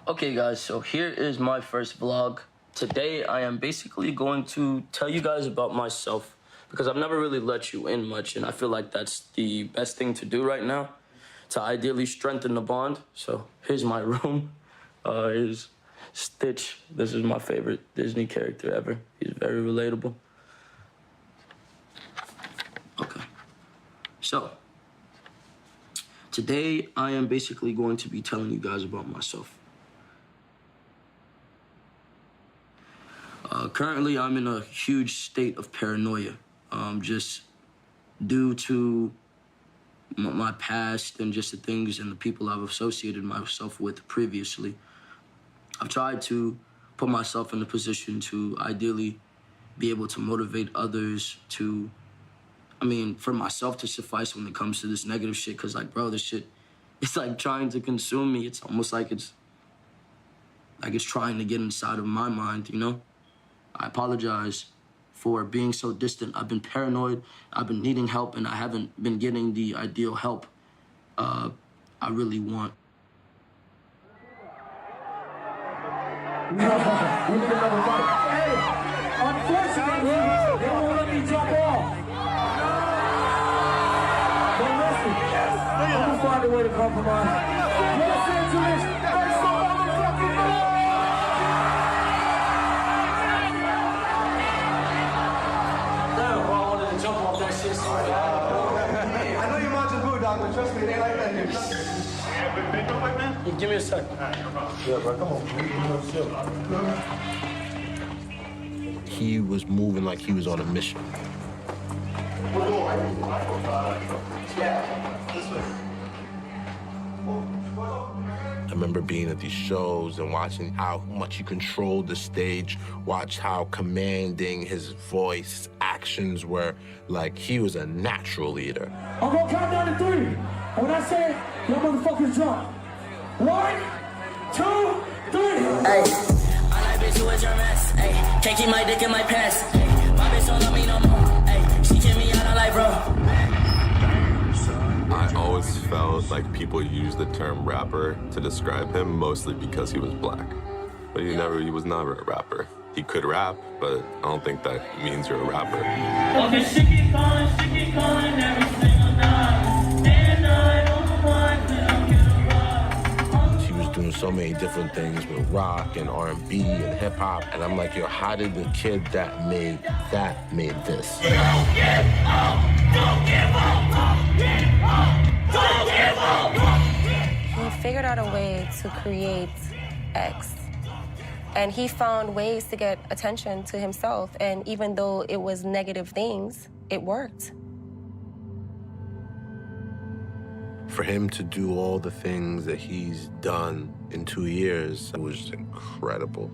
Okay guys, so here is my first vlog. Today I am basically going to tell you guys about myself because I've never really let you in much, and I feel like that's the best thing to do right now to ideally strengthen the bond. So here's my room. Here's Stitch. This is my favorite Disney character ever. He's very relatable. Okay. So today I am basically going to be telling you guys about myself. Currently, I'm in a huge state of paranoia, just due to my past and just the things and the people I've associated myself with previously. I've tried to put myself in a position to ideally be able to motivate others to, for myself to suffice when it comes to this negative shit, because, like, bro, this shit, it's like trying to consume me. It's almost like it's trying to get inside of my mind, you know? I apologize for being so distant. I've been paranoid, I've been needing help, and I haven't been getting the ideal help I really want. No, we need another mic. Hey, unfortunately, they won't let me jump off. But listen, I'm gonna find a way to compromise. Los Angeles, make some motherfucking noise! I know you're Majin dog, but trust me, they like that nigga. Give me a sec. Yeah, bro, come on. He was moving like he was on a mission. I remember being at these shows and watching how much he controlled the stage, watch how commanding his voice, his actions were. Like, he was a natural leader. I'm gonna count down to 3. And when I say it, y'all motherfuckers jump. 1, 2, 3. Ay, all I bitch was your mess. Ay, can't keep my dick in my pants. Ay, my bitch don't love me no more. Ay, she kick me out of life, bro. I always felt like people use the term rapper to describe him mostly because he was black. But he was never a rapper. He could rap, but I don't think that means you're a rapper. Okay, she keep calling every single night. And I don't want to get around. He was doing so many different things with rock and R&B and hip hop. And I'm like, yo, how did the kid that made this? Don't give up! Don't give up! Don't give up! Don't give up! He figured out a way to create X. And he found ways to get attention to himself. And even though it was negative things, it worked. For him to do all the things that he's done in 2 years, it was just incredible.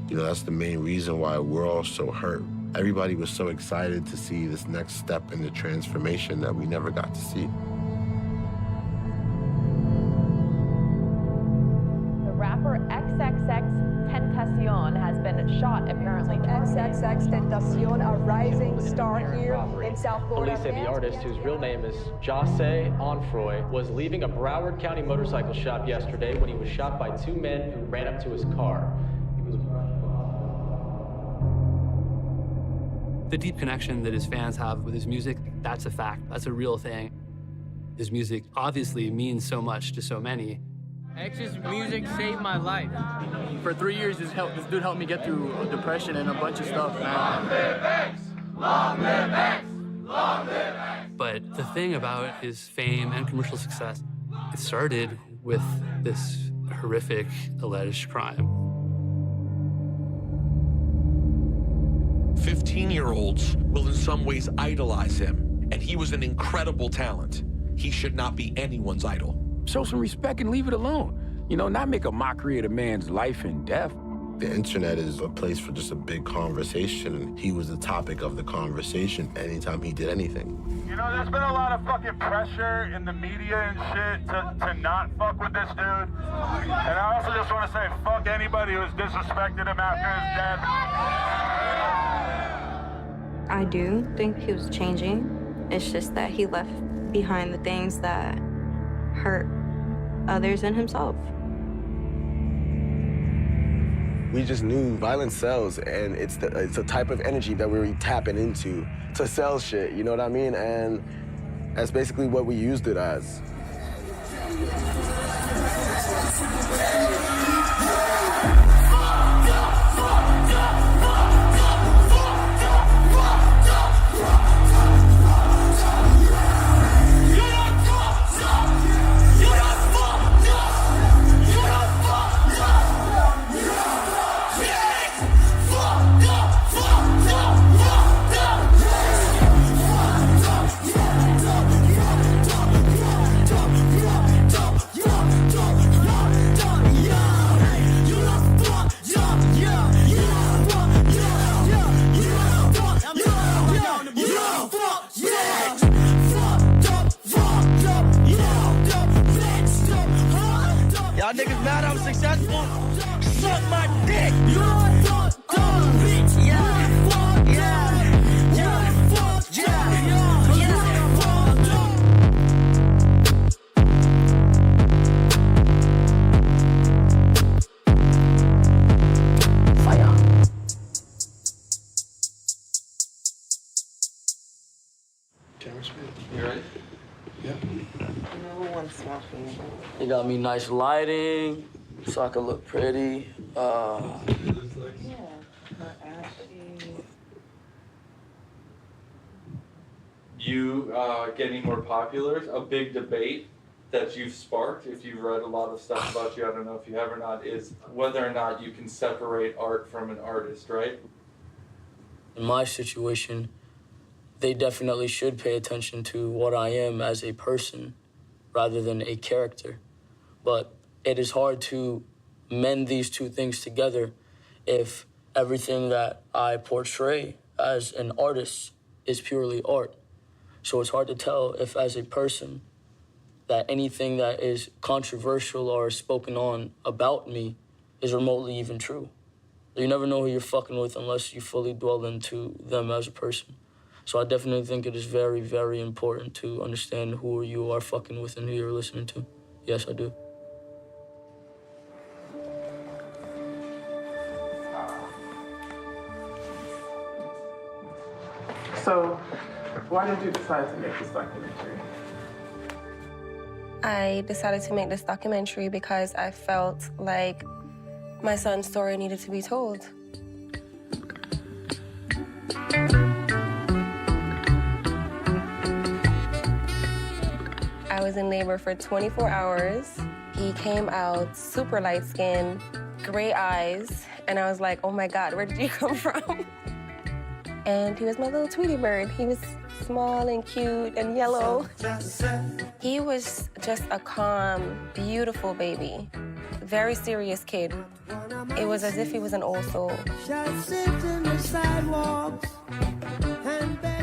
You know, that's the main reason why we're all so hurt. Everybody was so excited to see this next step in the transformation that we never got to see. The rapper XXXTentacion has been shot, apparently. XXXTentacion, a rising star here in South Florida. Police say the artist, whose real name is José Onfroy, was leaving a Broward County motorcycle shop yesterday when he was shot by 2 men who ran up to his car. The deep connection that his fans have with his music, that's a fact. That's a real thing. His music obviously means so much to so many. X's music saved my life. For 3 years, this dude helped me get through depression and a bunch of stuff, man. Long live X! Long live X! Long live X! But the thing about his fame and commercial success, it started with this horrific alleged crime. 15-year-olds will in some ways idolize him, and he was an incredible talent. He should not be anyone's idol. Show some respect and leave it alone. You know, not make a mockery of a man's life and death. The internet is a place for just a big conversation, and he was the topic of the conversation anytime he did anything. You know, there's been a lot of fucking pressure in the media and shit to not fuck with this dude. And I also just want to say, fuck anybody who's disrespected him after his death. I do think he was changing. It's just that he left behind the things that hurt others and himself. We just knew violence sells, and it's a type of energy that we're tapping into to sell shit, you know what I mean? And that's basically what we used it as. Y'all niggas mad I'm successful? Suck my dick! You fucked up, bitch! Yeah! Yeah! Yeah! Fuck yeah! Yeah! Fucked up! Fire! Camera speed. You ready? Yeah. They got me nice lighting, so I can look pretty. You getting more popular, a big debate that you've sparked, if you've read a lot of stuff about you, I don't know if you have or not, is whether or not you can separate art from an artist, right? In my situation, they definitely should pay attention to what I am as a person rather than a character. But it is hard to mend these two things together if everything that I portray as an artist is purely art. So it's hard to tell if, as a person, that anything that is controversial or spoken on about me is remotely even true. You never know who you're fucking with unless you fully dwell into them as a person. So I definitely think it is very, very important to understand who you are fucking with and who you're listening to. Yes, I do. So, why did you decide to make this documentary? I decided to make this documentary because I felt like my son's story needed to be told. I was in labor for 24 hours. He came out super light-skinned, gray eyes, and I was like, oh my God, where did you come from? And he was my little Tweety bird. He was small and cute and yellow. He was just a calm, beautiful baby. Very serious kid. It was as if he was an old soul.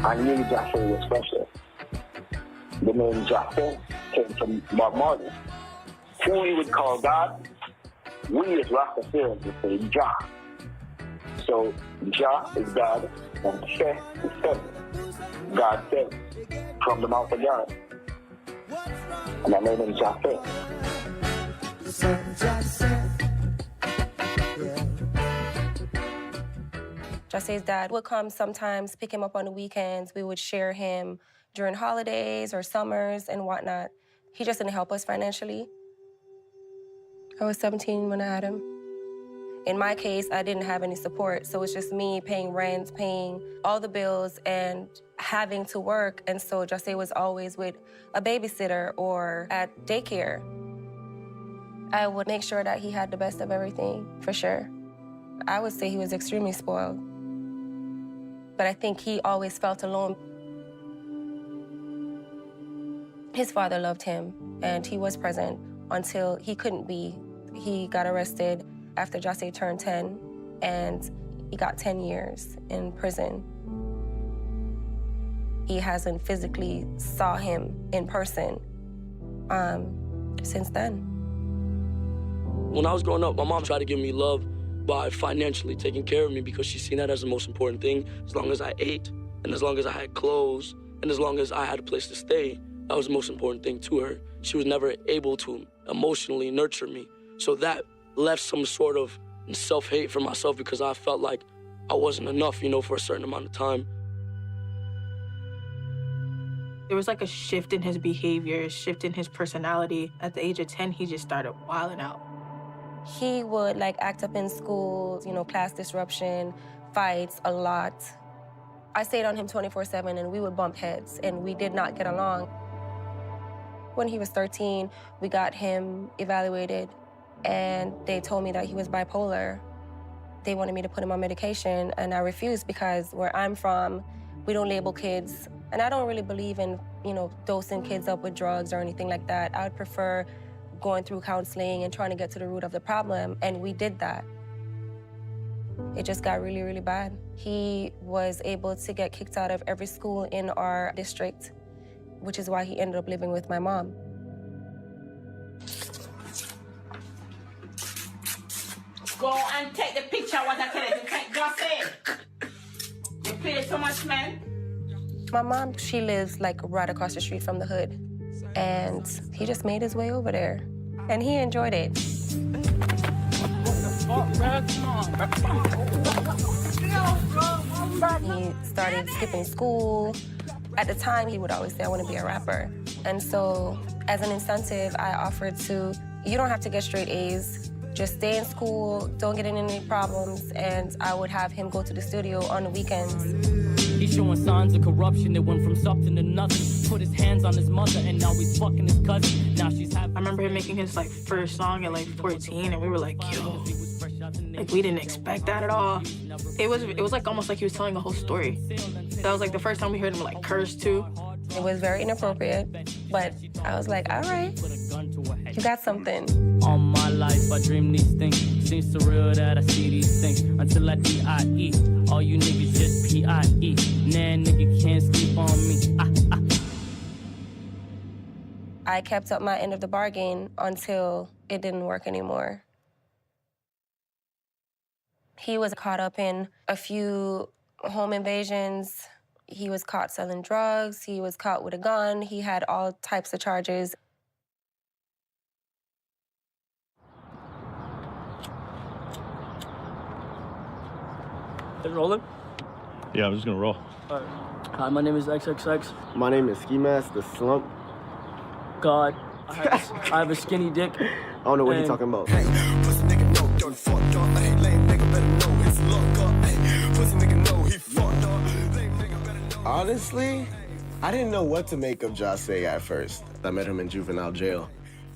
I knew Joshua was special. The name Joshua came from Bob Marley, who we would call God. We as Rastafarians would say Jah. So Jah is God, and Sheh is seven. God said, from the mouth of God. And I name him Joshua. Jose's dad would come sometimes, pick him up on the weekends. We would share him during holidays or summers and whatnot. He just didn't help us financially. I was 17 when I had him. In my case, I didn't have any support, so it's just me paying rent, paying all the bills, and having to work. And so Jose was always with a babysitter or at daycare. I would make sure that he had the best of everything, for sure. I would say he was extremely spoiled. But I think he always felt alone. His father loved him, and he was present until he couldn't be. He got arrested after Jose turned 10, and he got 10 years in prison. He hasn't physically saw him in person since then. When I was growing up, my mom tried to give me love by financially taking care of me because she seen that as the most important thing. As long as I ate, and as long as I had clothes, and as long as I had a place to stay, that was the most important thing to her. She was never able to emotionally nurture me. So that left some sort of self-hate for myself because I felt like I wasn't enough, you know, for a certain amount of time. There was like a shift in his behavior, a shift in his personality. At the age of 10, he just started wilding out. He would like act up in school, you know, class disruption, fights a lot. I stayed on him 24/7 and we would bump heads and we did not get along. When he was 13, we got him evaluated and they told me that he was bipolar. They wanted me to put him on medication and I refused because where I'm from, we don't label kids. And I don't really believe in, you know, dosing kids up with drugs or anything like that. I would prefer going through counseling and trying to get to the root of the problem, and we did that. It just got really, really bad. He was able to get kicked out of every school in our district, which is why he ended up living with my mom. Go and take the picture what I tell you to take. Just say you play so much, man. My mom, she lives like right across the street from the hood. And he just made his way over there. And he enjoyed it. He started skipping school. At the time, he would always say, I want to be a rapper. And so as an incentive, I offered to, you don't have to get straight A's. Just stay in school, don't get in any problems, and I would have him go to the studio on the weekends. He's showing signs of corruption. It went from something to nothing. Put his hands on his mother, and now he's fucking his cousin. Now she's having. I remember him making his like first song at like 14, and we were like, yo, like we didn't expect that at all. It was like almost like he was telling a whole story. That was like the first time we heard him like curse too. It was very inappropriate, but I was like, all right, you got something. All my life I dream these things. Seems surreal that I see these things until I D-I-E. All you niggas just P-I-E. Nah, nigga can't sleep on me. I kept up my end of the bargain until it didn't work anymore. He was caught up in a few home invasions. He was caught selling drugs. He was caught with a gun. He had all types of charges. Is it rolling? Yeah, I'm just gonna roll. All right. Hi, my name is XXX. My name is Ski Mask, the Slump. God, I have a skinny dick. I don't know what you're talking about. Pussy nigga know, don't fuck dog. Hey, lame nigga better know it's luck up. Hey, pussy nigga know he fucked up. Lame nigga better know. Honestly, I didn't know what to make of Jahseh at first. I met him in juvenile jail.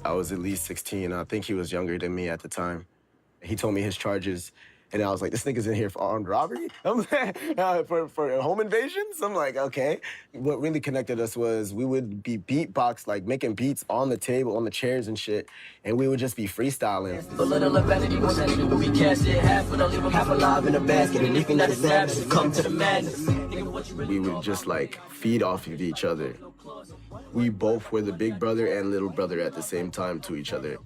I was at least 16. I think he was younger than me at the time. He told me his charges, and I was like, this nigga's in here for armed robbery? For home invasions? I'm like, okay. What really connected us was we would be beatbox, like making beats on the table, on the chairs and shit, and we would just be freestyling. A little of anyone that nigga will be cashed in half, but I'll leave him half alive in a basket. And if you're not established, come to the madness. We would just like feed off of each other. We both were the big brother and little brother at the same time to each other.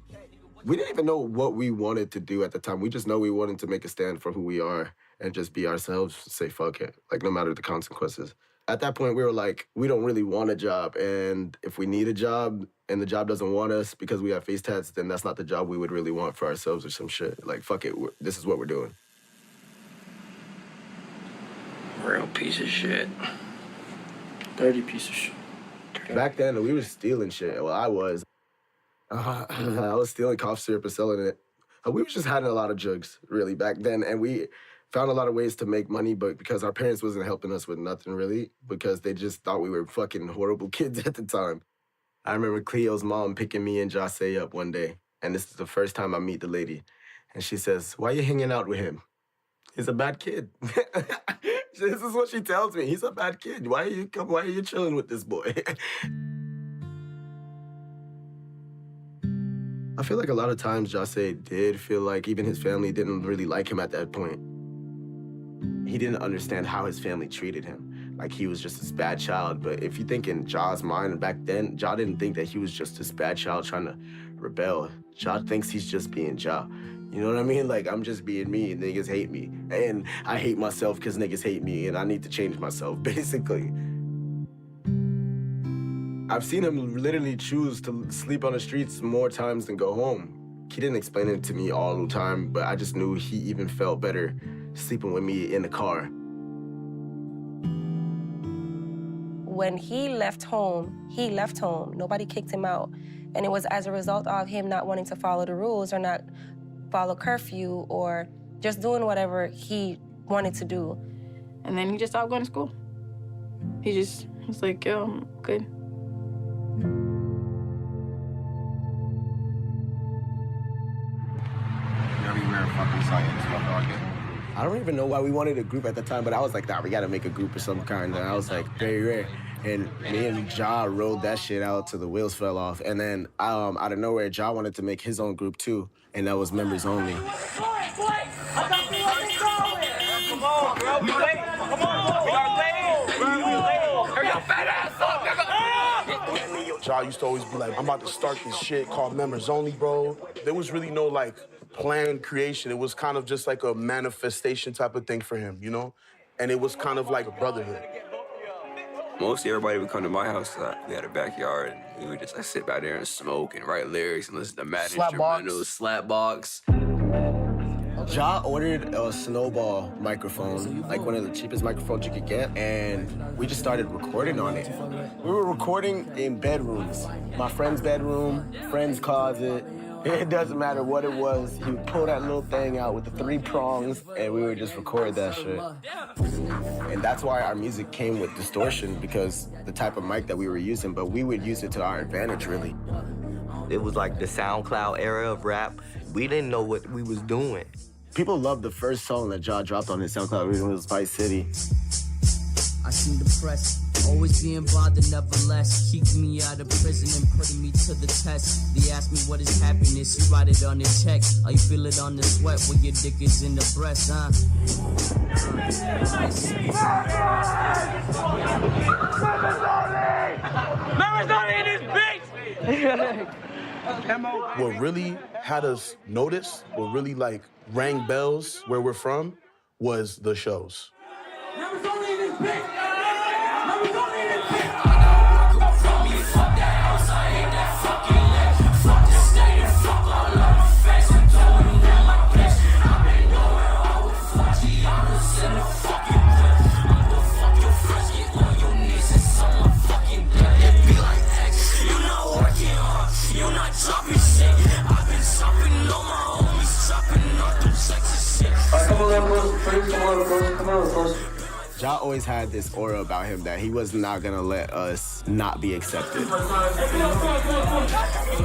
We didn't even know what we wanted to do at the time. We just know we wanted to make a stand for who we are and just be ourselves, say fuck it, like no matter the consequences. At that point, we were like, we don't really want a job, and if we need a job and the job doesn't want us because we have face tats, then that's not the job we would really want for ourselves or some shit. Like, fuck it, this is what we're doing. Real piece of shit. Dirty piece of shit. Back then, we were stealing shit. Well, I was. I was stealing cough syrup and selling it. We was just having a lot of drugs, really, back then. And we found a lot of ways to make money, but because our parents wasn't helping us with nothing, really, because they just thought we were fucking horrible kids at the time. I remember Cleo's mom picking me and Jahseh up one day, and this is the first time I meet the lady. And she says, why are you hanging out with him? He's a bad kid. This is what she tells me. He's a bad kid. Why are you chilling with this boy? I feel like a lot of times Jahseh did feel like even his family didn't really like him at that point. He didn't understand how his family treated him. Like he was just this bad child. But if you think in Jah's mind back then, Jah didn't think that he was just this bad child trying to rebel. Jah thinks he's just being Jah. You know what I mean? Like, I'm just being me and niggas hate me. And I hate myself because niggas hate me and I need to change myself, basically. I've seen him literally choose to sleep on the streets more times than go home He didn't explain it to me all the time, but I just knew he even felt better sleeping with me in the car. When he left home. Nobody kicked him out. And it was as a result of him not wanting to follow the rules or not follow curfew or just doing whatever he wanted to do. And then he just stopped going to school. He was like, yo, I'm good. I don't even know why we wanted a group at the time, but I was like, nah, we gotta make a group of some kind. And I was like, very rare. And me and Ja rode that shit out till the wheels fell off. And then out of nowhere, Ja wanted to make his own group too. And that was members only. Come on, bro. We late. Come on. We are late. We late. Hurry your fat ass up, nigga. Ja used to always be like, I'm about to start this shit called Members Only, bro. There was really no, like, planned creation. It was kind of just like a manifestation type of thing for him, you know? And it was kind of like a brotherhood. Mostly everybody would come to my house. We had a backyard, and we would just like, sit back there and smoke and write lyrics and listen to mad instrumentals, Slapbox. Ja ordered a Snowball microphone, like one of the cheapest microphones you could get, and we just started recording on it. We were recording in bedrooms. My friend's bedroom, friend's closet. It doesn't matter what it was. He would pull that little thing out with the 3 prongs, and we would just record that shit. And that's why our music came with distortion, because the type of mic that we were using, but we would use it to our advantage, really. It was like the SoundCloud era of rap. We didn't know what we was doing. People loved the first song that Ja dropped on his SoundCloud. It was Vice City. I seen the press, always being bothered, nevertheless. Keeping me out of prison and putting me to the test. They ask me what is happiness, you write it on the check. Or you feel it on the sweat when your dick is in the breast, huh? Members only in this bitch! What really had us notice, what really like rang bells where we're from, was the shows. Members only in this bitch! Members only in this bitch! Ja always had this aura about him that he was not gonna let us not be accepted. I'm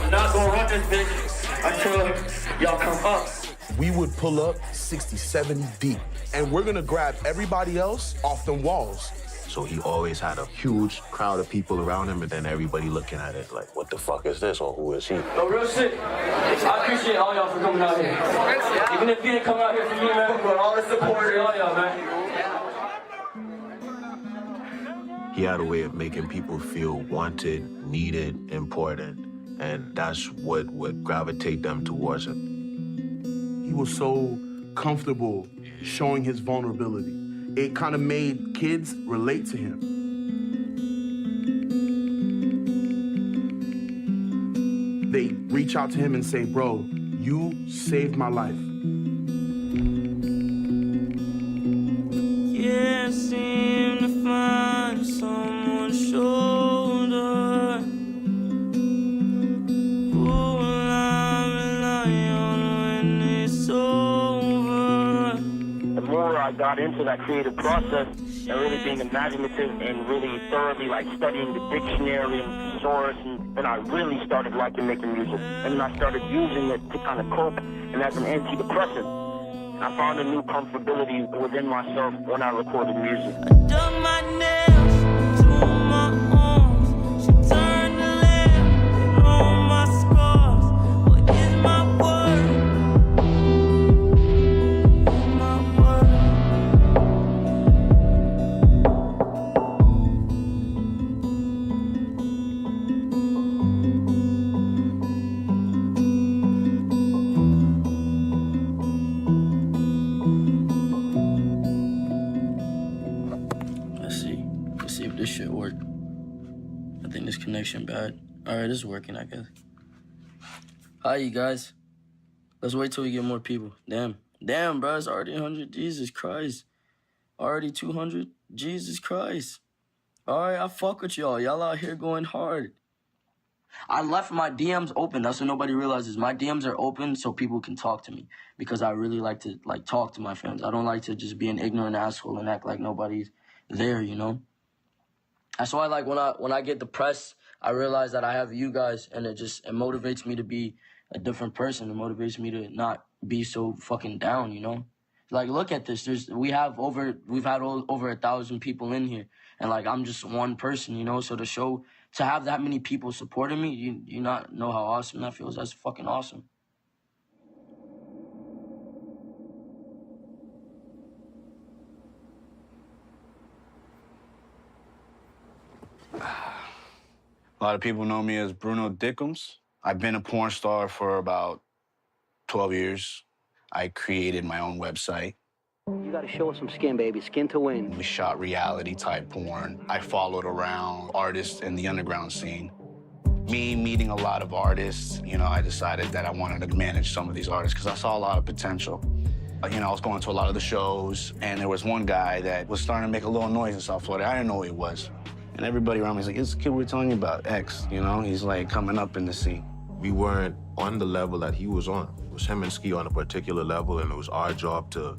not gonna run this bitch until y'all come up. We would pull up 60, 70 deep, and we're gonna grab everybody else off them walls. So he always had a huge crowd of people around him, and then everybody looking at it like, what the fuck is this, or who is he? No, real shit. I appreciate all y'all for coming out here. Even if you didn't come out here for me, man, but all the support, all y'all, man. He had a way of making people feel wanted, needed, important, and that's what would gravitate them towards him. He was so comfortable showing his vulnerability. It kind of made kids relate to him. They reach out to him and say, bro, you saved my life. Can't seem to find someone's shoulder. Who will I rely on when it's over? The more I got into that creative process and really being imaginative and really thoroughly like studying the dictionary and thesaurus, and then I really started liking making music. And then I started using it to kind of cope and as an antidepressant. I found a new comfortability within myself when I recorded music. Dug my nails into my arms. She turned the lamp and all my scars. What is my word? My word. Let's see if this shit work. I think this connection bad. All right, it's working, I guess. Hi, you guys. Let's wait till we get more people. Damn, bro, it's already 100. Jesus Christ. Already 200. Jesus Christ. All right, I fuck with y'all. Y'all out here going hard. I left my DMs open. That's what nobody realizes. My DMs are open so people can talk to me because I really like to talk to my fans. I don't like to just be an ignorant asshole and act like nobody's there, you know? That's why, like, when I get depressed, I realize that I have you guys, and it motivates me to be a different person. It motivates me to not be so fucking down, you know? Like, look at this. We've had over 1,000 people in here, and like I'm just one person, you know. So to have that many people supporting me, you not know how awesome that feels. That's fucking awesome. A lot of people know me as Bruno Dickums. I've been a porn star for about 12 years. I created my own website. You gotta show us some skin, baby. Skin to win. We shot reality-type porn. I followed around artists in the underground scene. Me meeting a lot of artists, you know, I decided that I wanted to manage some of these artists because I saw a lot of potential. You know, I was going to a lot of the shows, and there was one guy that was starting to make a little noise in South Florida. I didn't know who he was. And everybody around me was like, it's the kid we were telling you about, X, you know? He's like coming up in the scene. We weren't on the level that he was on. It was him and Ski on a particular level, and it was our job to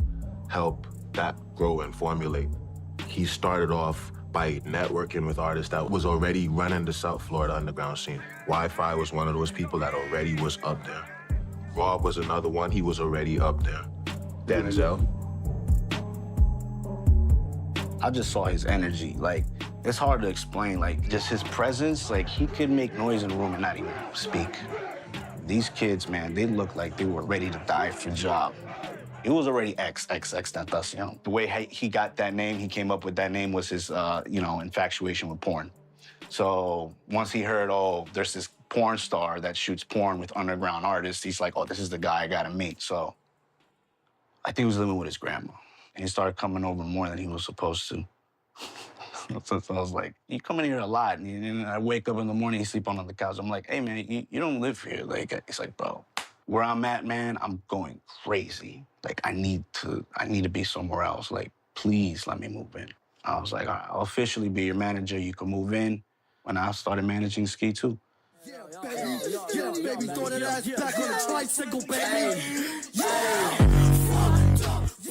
help that grow and formulate. He started off by networking with artists that was already running the South Florida underground scene. Wi-Fi was one of those people that already was up there. Rob was another one, he was already up there. Denzel. I just saw his energy. Like, it's hard to explain. Like, just his presence, like, he could make noise in the room and not even speak. These kids, man, they looked like they were ready to die for Ja. It was already XXXTentacion. The way he got that name, he came up with that name was his, you know, infatuation with porn. So once he heard, oh, there's this porn star that shoots porn with underground artists, he's like, oh, this is the guy I gotta meet. So I think he was living with his grandma. And he started coming over more than he was supposed to. So I was like, you come in here a lot. And I wake up in the morning, you sleep on the couch. I'm like, hey, man, you don't live here. Like, it's like, bro, where I'm at, man, I'm going crazy. Like, I need to be somewhere else. Like, please let me move in. I was like, all right, I'll officially be your manager. You can move in. When I started managing Ski, too. Yeah, baby, throw that ass back on the tricycle, baby.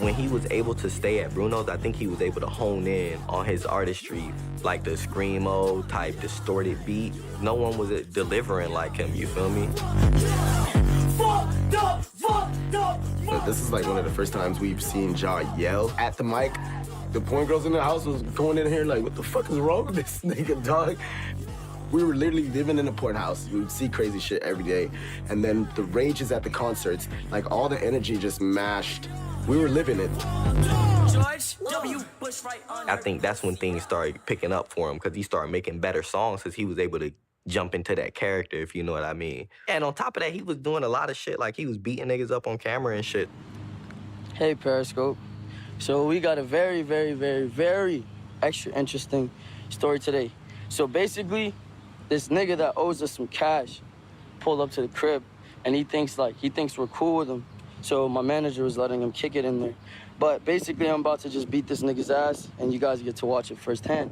When he was able to stay at Bruno's, I think he was able to hone in on his artistry, like the screamo type distorted beat. No one was delivering like him, you feel me? But this is like one of the first times we've seen Ja yell at the mic. The porn girls in the house was going in here like, what the fuck is wrong with this nigga, dog? We were literally living in a porn house. We would see crazy shit every day. And then the rages at the concerts, like all the energy just mashed. We were living it. I think that's when things started picking up for him because he started making better songs because he was able to jump into that character, if you know what I mean. And on top of that, he was doing a lot of shit, like he was beating niggas up on camera and shit. Hey, Periscope. So we got a very, very, very, very extra interesting story today. So basically, this nigga that owes us some cash pulled up to the crib, and he thinks we're cool with him. So my manager was letting him kick it in there. But basically, I'm about to just beat this nigga's ass, and you guys get to watch it firsthand.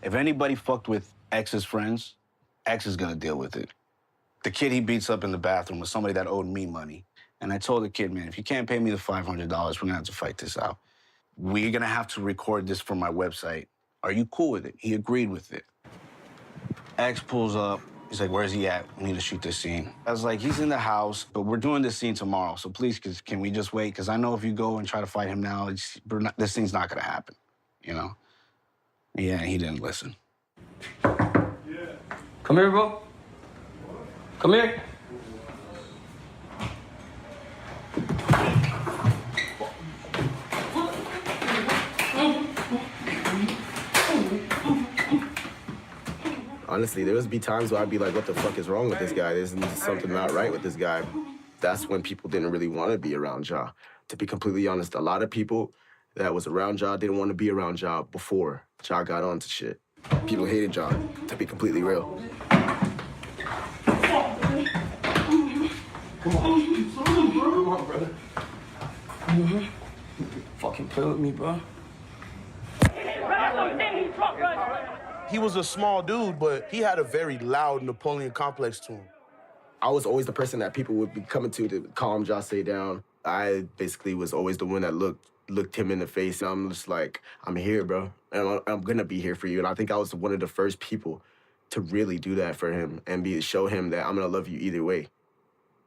If anybody fucked with X's friends, X is gonna deal with it. The kid he beats up in the bathroom was somebody that owed me money. And I told the kid, man, if you can't pay me the $500, we're gonna have to fight this out. We're gonna have to record this for my website. Are you cool with it? He agreed with it. X pulls up. He's like, where's he at? We need to shoot this scene. I was like, he's in the house, but we're doing this scene tomorrow. So please, can we just wait? Because I know if you go and try to fight him now, this thing's not gonna happen, you know? Yeah, he didn't listen. Come here, bro. Come here. Honestly, there would be times where I'd be like, what the fuck is wrong with this guy? There's something not right with this guy. That's when people didn't really want to be around Ja. To be completely honest, a lot of people that was around Ja didn't want to be around Ja before Ja got onto shit. People hated Ja, to be completely real. Come on. Don't play with me, bro. He was a small dude, but he had a very loud Napoleon complex to him. I was always the person that people would be coming to calm Jahseh down. I basically was always the one that looked him in the face. And I'm just like, I'm here, bro. And I'm gonna be here for you. And I think I was one of the first people to really do that for him and show him that I'm gonna love you either way.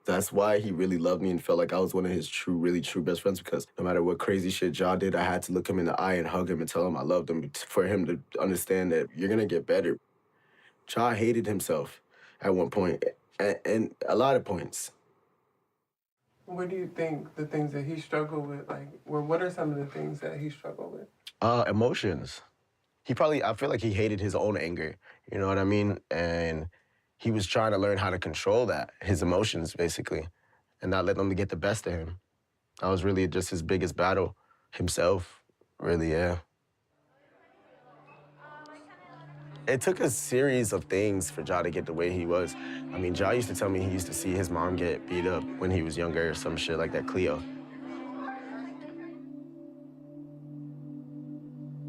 That's why he really loved me and felt like I was one of his really true best friends, because no matter what crazy shit Ja did, I had to look him in the eye and hug him and tell him I loved him for him to understand that you're gonna get better. Ja hated himself at one point, and a lot of points. What do you think the things that he struggled with, like, what are some of the things that he struggled with? Emotions. I feel like he hated his own anger, you know what I mean? And he was trying to learn how to control that, his emotions, basically, and not let them get the best of him. That was really just his biggest battle, himself, really, yeah. It took a series of things for Ja to get the way he was. I mean, Ja used to tell me he used to see his mom get beat up when he was younger or some shit like that, Cleo.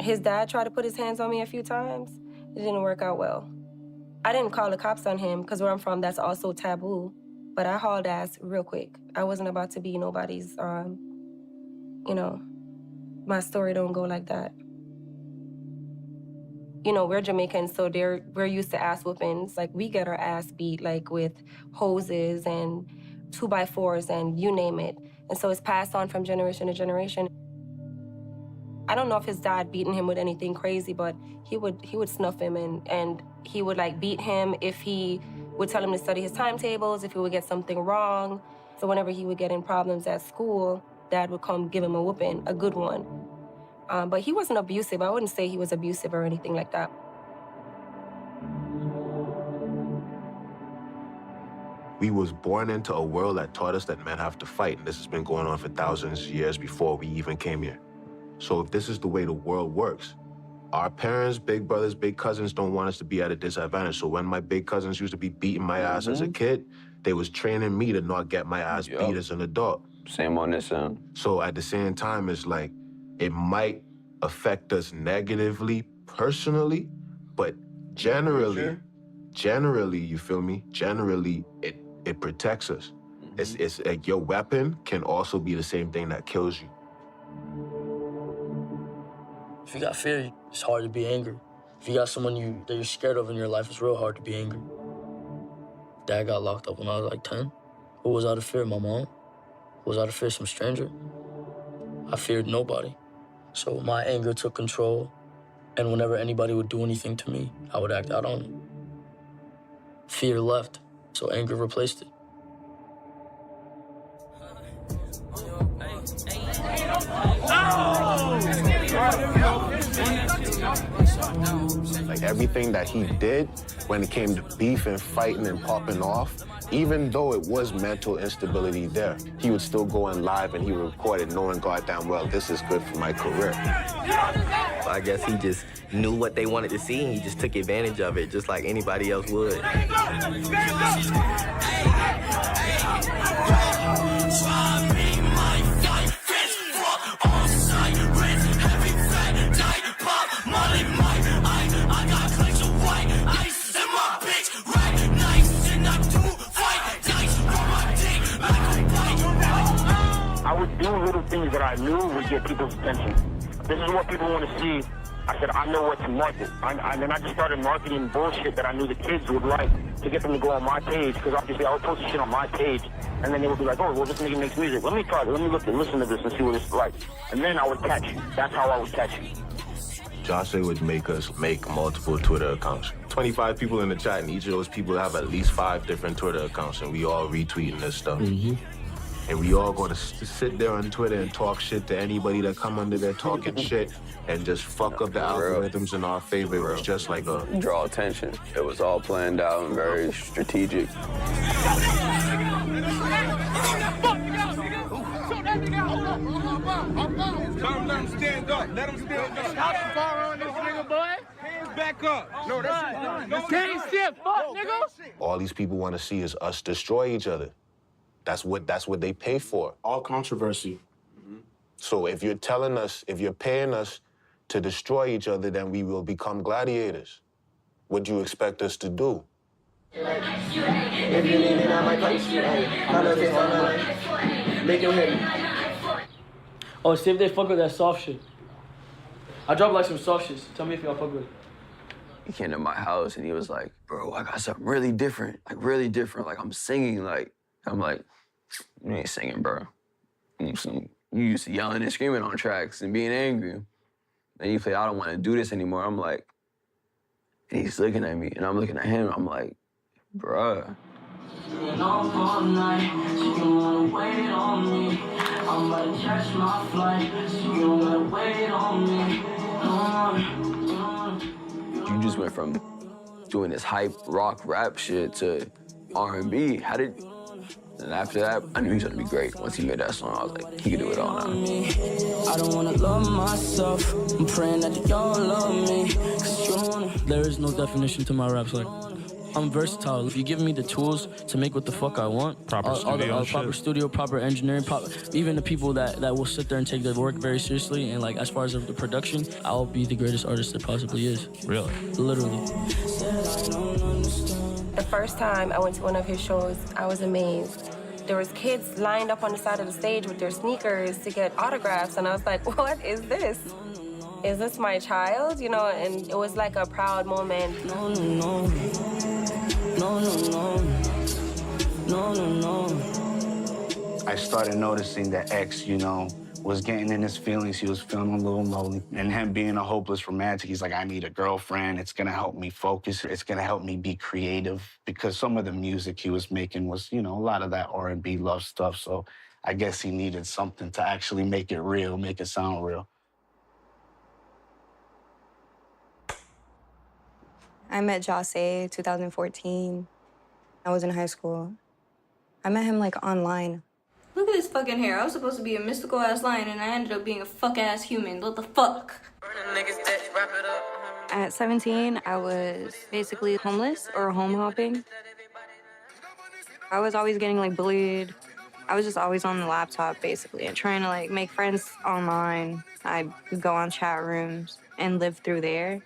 His dad tried to put his hands on me a few times. It didn't work out well. I didn't call the cops on him because where I'm from, that's also taboo. But I hauled ass real quick. I wasn't about to be nobody's, you know, my story don't go like that. You know, we're Jamaicans, so we're used to ass whoopings. Like, we get our ass beat, like, with hoses and 2x4s and you name it. And so it's passed on from generation to generation. I don't know if his dad beaten him with anything crazy, but he would snuff him and he would, like, beat him if he would tell him to study his timetables, if he would get something wrong. So whenever he would get in problems at school, Dad would come give him a whooping, a good one. But he wasn't abusive. I wouldn't say he was abusive or anything like that. We was born into a world that taught us that men have to fight, and this has been going on for thousands of years before we even came here. So if this is the way the world works, our parents, big brothers, big cousins don't want us to be at a disadvantage. So when my big cousins used to be beating my ass as a kid, they was training me to not get my ass beat as an adult. Same on this end. So at the same time, it's like, it might affect us negatively, personally, but generally, you feel me? Generally, it protects us. It's like your weapon can also be the same thing that kills you. If you got fear, it's hard to be angry. If you got someone that you're scared of in your life, it's real hard to be angry. Dad got locked up when I was like 10. Who was out of fear? My mom? Was out of fear some stranger? I feared nobody. So my anger took control, and whenever anybody would do anything to me, I would act out on it. Fear left, so anger replaced it. Like everything that he did when it came to beef and fighting and popping off, even though it was mental instability there, he would still go on live and he would record it knowing goddamn well this is good for my career. I guess he just knew what they wanted to see and he just took advantage of it just like anybody else would. I would do little things that I knew would get people's attention. This is what people want to see. I said, I know what to market. And then I just started marketing bullshit that I knew the kids would like to get them to go on my page, because obviously I would post shit on my page, and then they would be like, oh, well, this nigga makes music. Let me try it. Let me listen to this and see what it's like. And then I would catch you. That's how I would catch you. Jahseh would make us make multiple Twitter accounts. 25 people in the chat, and each of those people have at least 5 different Twitter accounts, and we all retweeting this stuff. And we all going to sit there on Twitter and talk shit to anybody that come under there talking shit and just fuck up the algorithms in our favor. It was just like a... Draw attention. It was all planned out and very strategic. Calm down, stand up. Let him stand up. Stop the bar on this nigga, boy. Hands back up. No, that's can't shit. Fuck, nigga. All these people want to see is us destroy each other. That's what they pay for. All controversy So if you're telling us, if you're paying us to destroy each other, then we will become gladiators. What do you expect us to do? If you leaning at my place, make your head. Oh, see if they fuck with that soft shit. I dropped like some soft shit. Tell me if y'all fuck with it. He came to my house and he was like, bro, I got something really different. Like, really different. Like, I'm singing. Like, I'm like, you ain't singing, bro. You used to yelling and screaming on tracks and being angry. And you play, I don't want to do this anymore. I'm like, and he's looking at me and I'm looking at him. I'm like, bruh. You just went from doing this hype rock rap shit to R&B. How did? And after that, I knew he was gonna be great. Once he made that song, I was like, he could do it all now. I don't wanna love myself. I'm praying that y'all love me. There is no definition to my raps. Like, I'm versatile. If you give me the tools to make what the fuck I want, proper studio, proper engineering, even the people that will sit there and take their work very seriously, and like as far as the production, I'll be the greatest artist there possibly is. Really? Literally. The first time I went to one of his shows, I was amazed. There was kids lined up on the side of the stage with their sneakers to get autographs, and I was like, what is this? Is this my child? You know, and it was like a proud moment. I started noticing that X, you know, was getting in his feelings. He was feeling a little lonely. And him being a hopeless romantic, he's like, I need a girlfriend. It's gonna help me focus. It's gonna help me be creative. Because some of the music he was making was, you know, a lot of that R&B love stuff. So I guess he needed something to actually make it real, make it sound real. I met Jose 2014. I was in high school. I met him like online. Look at this fucking hair. I was supposed to be a mystical ass lion and I ended up being a fuck ass human. What the fuck? At 17, I was basically homeless or home hopping. I was always getting like bullied. I was just always on the laptop basically and trying to like make friends online. I'd go on chat rooms and live through there.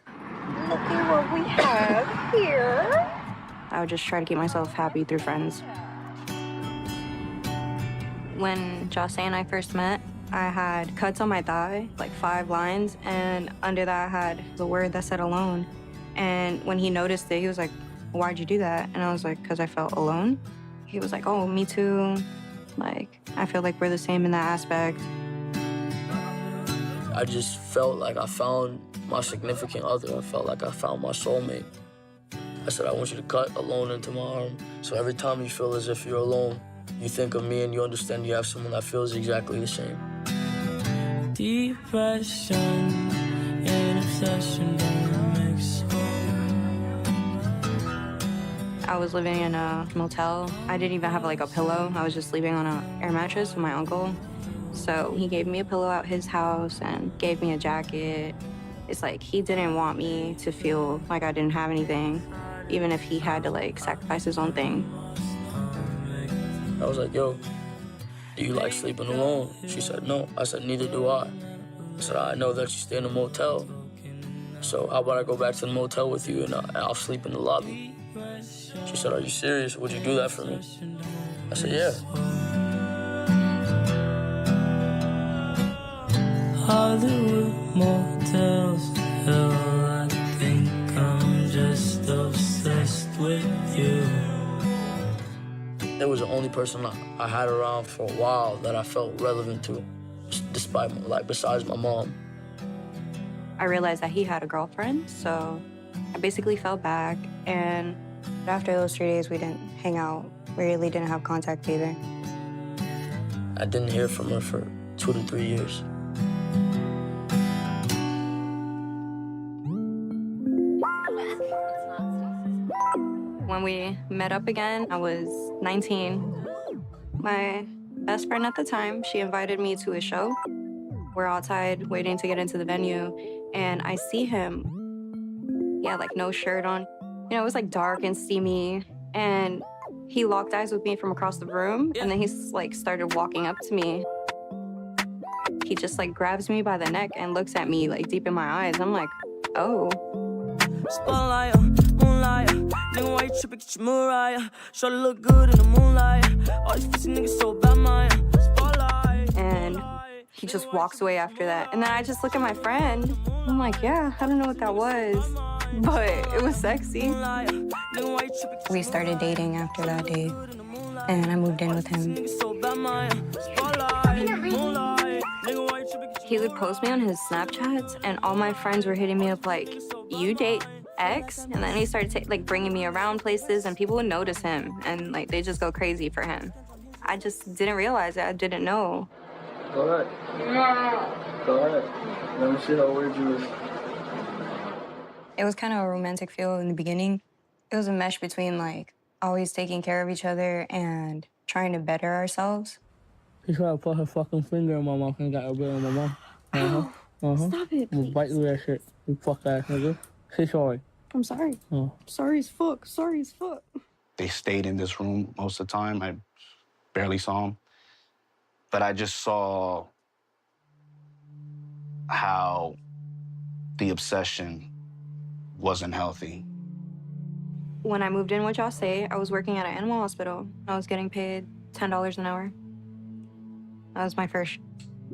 Look at what we have here. I would just try to keep myself happy through friends. When Jose and I first met, I had cuts on my thigh, like 5 lines, and under that I had the word that said alone. And when he noticed it, he was like, why'd you do that? And I was like, because I felt alone. He was like, oh, me too. Like, I feel like we're the same in that aspect. I just felt like I found my significant other. I felt like I found my soulmate. I said, I want you to cut alone into my arm. So every time you feel as if you're alone, you think of me and you understand you have someone that feels exactly the same. Depression and obsession don't mix. I was living in a motel. I didn't even have like a pillow. I was just sleeping on an air mattress with my uncle. So he gave me a pillow at his house and gave me a jacket. It's like he didn't want me to feel like I didn't have anything, even if he had to like sacrifice his own thing. I was like, yo, do you like sleeping alone? She said, no. I said, neither do I. I said, I know that you stay in a motel. So how about I go back to the motel with you and I'll sleep in the lobby? She said, are you serious? Would you do that for me? I said, yeah. Hollywood motels, hell, I think I'm just obsessed with you. It was the only person I had around for a while that I felt relevant to, despite, like, besides my mom. I realized that he had a girlfriend, so I basically fell back, and after those 3 days, we didn't hang out. We really didn't have contact either. I didn't hear from her for 2 to 3 years. When we met up again, I was 19. My best friend at the time, she invited me to a show. We're outside waiting to get into the venue, and I see him. He had like no shirt on. You know, it was like dark and steamy, and he locked eyes with me from across the room, and then he like started walking up to me. he just like grabs me by the neck and looks at me like deep in my eyes. I'm like, oh. Spotlight, moonlight. Nigga, why you tripping? Get your Mariah. Shorty look good in the moonlight. All these pussy niggas so bad, Maya. Spotlight. And he just walks away after that. And then I just look at my friend. I'm like, yeah, I don't know what that was, but it was sexy. We started dating after that day, and I moved in with him. He would post me on his Snapchats, and all my friends were hitting me up like, you date X? And then he started like bringing me around places, and people would notice him, and like they just go crazy for him. I just didn't realize it. I didn't know. Go ahead. Go ahead. Let me see how weird you is. It was kind of a romantic feel in the beginning. It was a mesh between like always taking care of each other and trying to better ourselves. He tried to put her fucking finger in my mouth and got her bit in my mouth. Stop it, I'm gonna bite through that shit. You fuck ass nigga. Say sorry. I'm sorry. Oh. Sorry as fuck. Sorry as fuck. They stayed in this room most of the time. I barely saw them. But I just saw how the obsession wasn't healthy. When I moved in with Jose, I was working at an animal hospital. I was getting paid $10 an hour. That was my first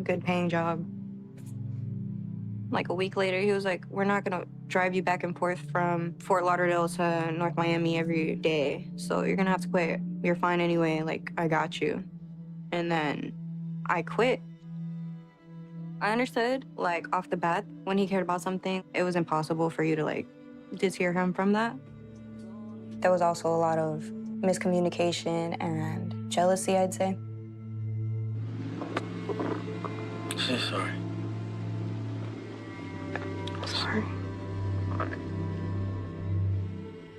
good paying job. Like a week later, he was like, we're not gonna drive you back and forth from Fort Lauderdale to North Miami every day. So you're gonna have to quit. You're fine anyway, like, I got you. And then I quit. I understood, like, off the bat, when he cared about something, it was impossible for you to, like, deter him from that. There was also a lot of miscommunication and jealousy, I'd say. Say sorry. Sorry.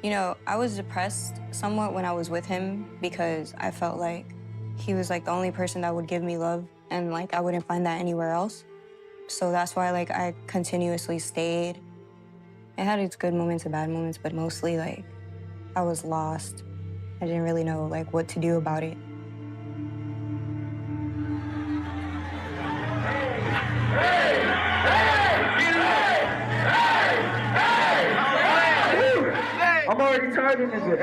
You know, I was depressed somewhat when I was with him because I felt like he was like the only person that would give me love, and like I wouldn't find that anywhere else. So that's why like I continuously stayed. It had its good moments and bad moments, but mostly like I was lost. I didn't really know like what to do about it. I'm already tired of this shit.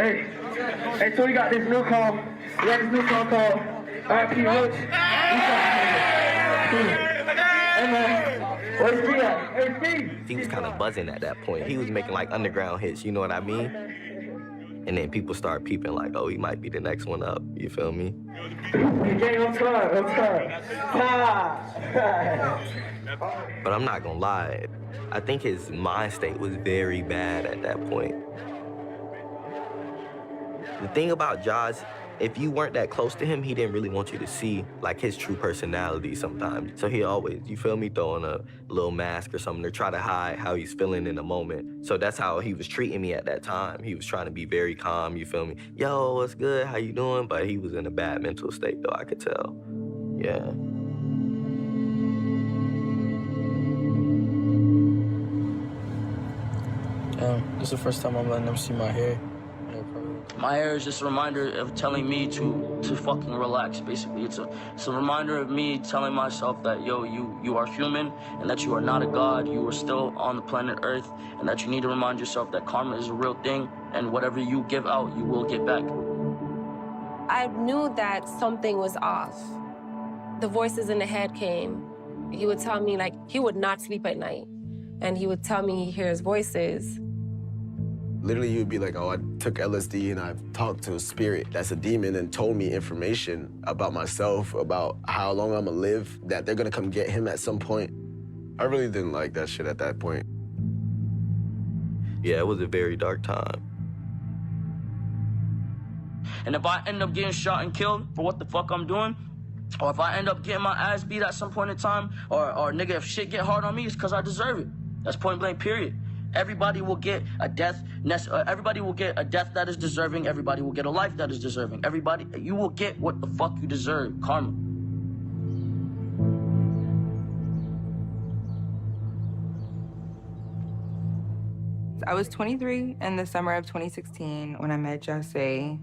Hey, so we got this new call. We got this new call called R.P. Roach. Hey, man. Where's P at? Hey, P. He was kind of buzzing at that point. He was making like underground hits, you know what I mean? And then people start peeping like, oh, he might be the next one up. You feel me? I'm tired. But I'm not gonna lie. I think his mind state was very bad at that point. The thing about Josh, if you weren't that close to him, he didn't really want you to see like his true personality sometimes. So he always, you feel me, throwing a little mask or something to try to hide how he's feeling in the moment. So that's how he was treating me at that time. He was trying to be very calm, you feel me? Yo, what's good? How you doing? But he was in a bad mental state though, I could tell. Yeah. This is the first time I'm letting them see my hair. My hair is just a reminder of telling me to fucking relax, basically. It's a reminder of me telling myself that, yo, you are human and that you are not a god. You are still on the planet Earth, and that you need to remind yourself that karma is a real thing, and whatever you give out, you will get back. I knew that something was off. The voices in the head came. He would tell me, like, he would not sleep at night. And he would tell me he hears voices. Literally, he would be like, oh, I took LSD and I've talked to a spirit that's a demon and told me information about myself, about how long I'm gonna live, that they're gonna come get him at some point. I really didn't like that shit at that point. Yeah, it was a very dark time. And if I end up getting shot and killed for what the fuck I'm doing, or if I end up getting my ass beat at some point in time, or nigga, if shit get hard on me, it's because I deserve it. That's point blank, period. Everybody will get a death. Everybody will get a death that is deserving. Everybody will get a life that is deserving. Everybody, you will get what the fuck you deserve. Karma. I was 23 in the summer of 2016 when I met Jose.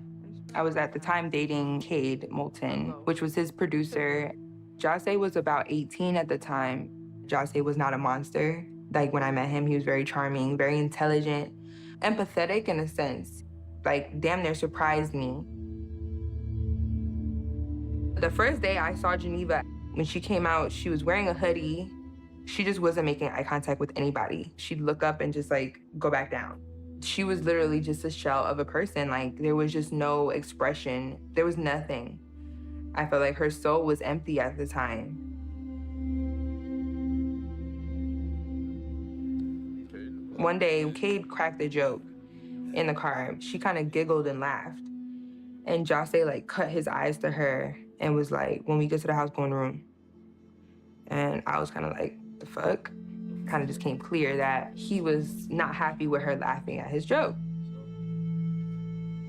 I was at the time dating Cade Moulton, which was his producer. Jahseh was about 18 at the time. Jahseh was not a monster. Like, when I met him, he was very charming, very intelligent, empathetic in a sense. Like, damn near surprised me. The first day I saw Geneva, when she came out, she was wearing a hoodie. She just wasn't making eye contact with anybody. She'd look up and just, like, go back down. She was literally just a shell of a person. Like, there was just no expression. There was nothing. I felt like her soul was empty at the time. One day, Cade cracked a joke in the car. She kind of giggled and laughed. And Jahseh, like, cut his eyes to her and was like, when we get to the house, go in the room. And I was kind of like, the fuck? Kind of just came clear that he was not happy with her laughing at his joke.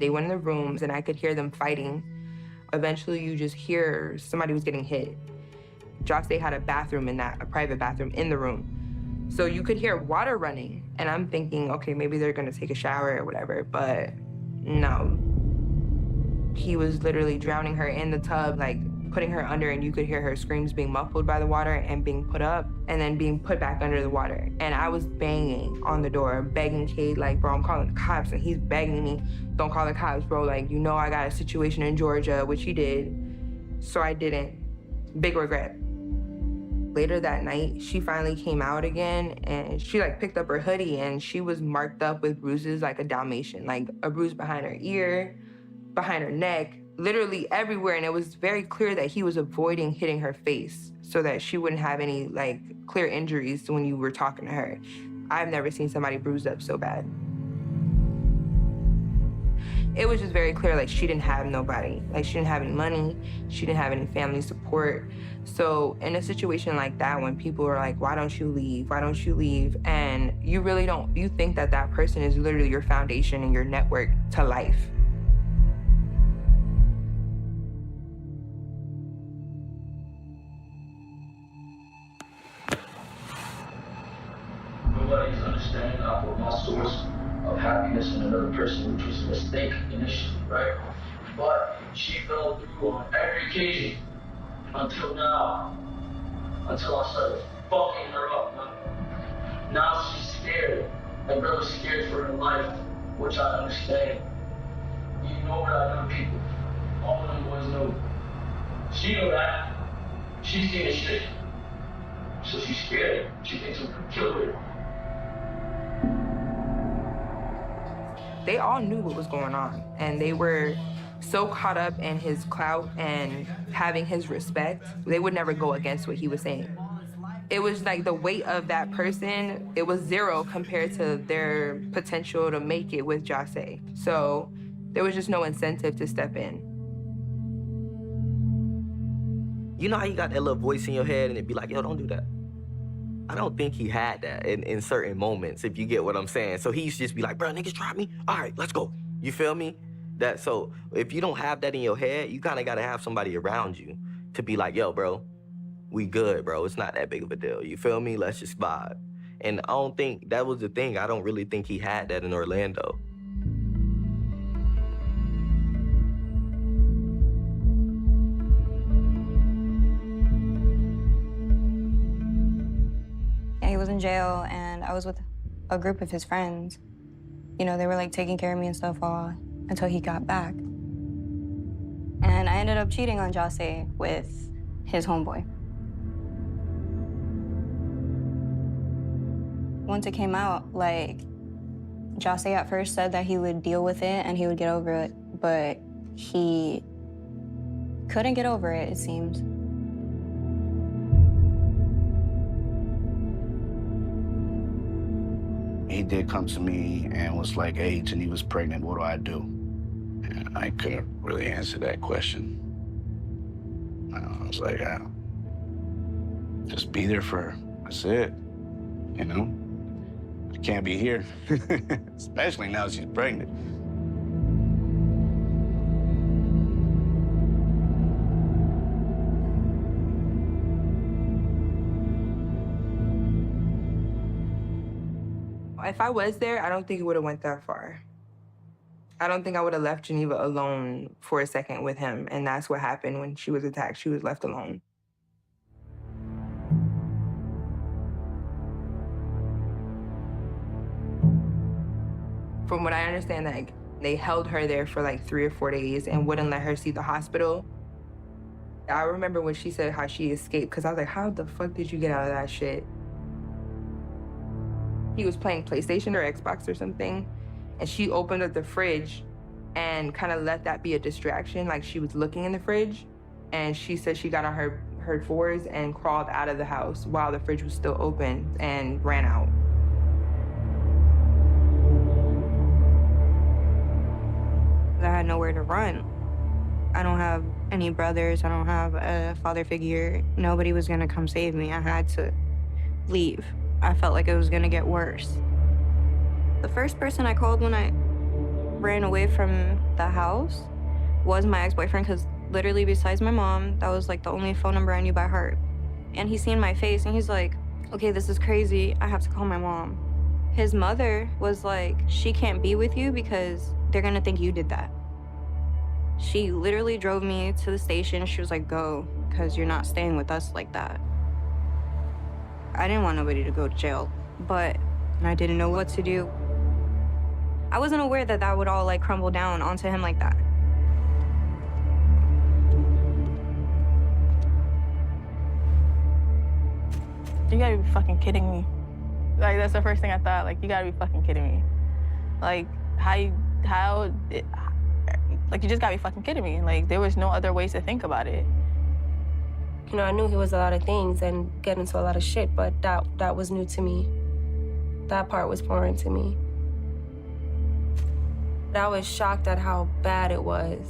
They went in the rooms and I could hear them fighting. Eventually you just hear somebody was getting hit. Jahseh had a bathroom in that, a private bathroom in the room. So you could hear water running and I'm thinking, okay, maybe they're gonna take a shower or whatever, but no. He was literally drowning her in the tub, like putting her under, and you could hear her screams being muffled by the water and being put up and then being put back under the water. And I was banging on the door, begging Cade, like, bro, I'm calling the cops. And he's begging me, don't call the cops, bro. Like, you know I got a situation in Georgia, which he did. So I didn't. Big regret. Later that night, she finally came out again and she like picked up her hoodie and she was marked up with bruises like a Dalmatian, like a bruise behind her ear, behind her neck, literally everywhere. And it was very clear that he was avoiding hitting her face so that she wouldn't have any like clear injuries when you were talking to her. I've never seen somebody bruised up so bad. It was just very clear, like, she didn't have nobody. Like, she didn't have any money. She didn't have any family support. So in a situation like that, when people are like, why don't you leave? Why don't you leave? And you really don't, you think that that person is literally your foundation and your network to life. Nobody's understanding I put my source of happiness in another person, which was a mistake initially, right? But she fell through on every occasion until now. Until I started fucking her up, man. Now she's scared. That girl is scared for her life, which I understand. You know what I done, people. All of them boys know. She know that. She's seen this shit. So she's scared. She thinks I'm gonna kill her. They all knew what was going on, and they were so caught up in his clout and having his respect, they would never go against what he was saying. It was like the weight of that person, it was zero compared to their potential to make it with Jahseh. So there was just no incentive to step in. You know how you got that little voice in your head and it'd be like, yo, don't do that. I don't think he had that in certain moments, if you get what I'm saying. So he used to just be like, bro, niggas try me. All right, let's go. You feel me? So if you don't have that in your head, you kind of got to have somebody around you to be like, yo, bro, we good, bro. It's not that big of a deal. You feel me? Let's just vibe. And I don't think that was the thing. I don't really think he had that in Orlando. He was in jail, and I was with a group of his friends. You know, they were like taking care of me and stuff until he got back. And I ended up cheating on Jahseh with his homeboy. Once it came out, like, Jahseh at first said that he would deal with it and he would get over it, but he couldn't get over it, it seems. He did come to me and was like, hey, Geneva's pregnant, what do I do? And I couldn't really answer that question. I was like, just be there for her. That's it, you know? I can't be here, especially now she's pregnant. If I was there, I don't think it would have went that far. I don't think I would have left Geneva alone for a second with him, and that's what happened when she was attacked. She was left alone. From what I understand, like, they held her there for like 3 or 4 days and wouldn't let her see the hospital. I remember when she said how she escaped, because I was like, how the fuck did you get out of that shit? He was playing PlayStation or Xbox or something, and she opened up the fridge and kind of let that be a distraction. Like, she was looking in the fridge, and she said she got on her fours and crawled out of the house while the fridge was still open and ran out. I had nowhere to run. I don't have any brothers. I don't have a father figure. Nobody was gonna come save me. I had to leave. I felt like it was gonna get worse. The first person I called when I ran away from the house was my ex-boyfriend, because literally besides my mom, that was like the only phone number I knew by heart. And he seen my face and he's like, okay, this is crazy. I have to call my mom. His mother was like, she can't be with you because they're gonna think you did that. She literally drove me to the station. She was like, go, because you're not staying with us like that. I didn't want nobody to go to jail, but I didn't know what to do. I wasn't aware that that would all like crumble down onto him like that. You gotta be fucking kidding me. Like, that's the first thing I thought. Like, you gotta be fucking kidding me. Like, like, you just gotta be fucking kidding me. Like, there was no other ways to think about it. You know, I knew he was a lot of things and get into a lot of shit, but that was new to me. That part was foreign to me. I was shocked at how bad it was.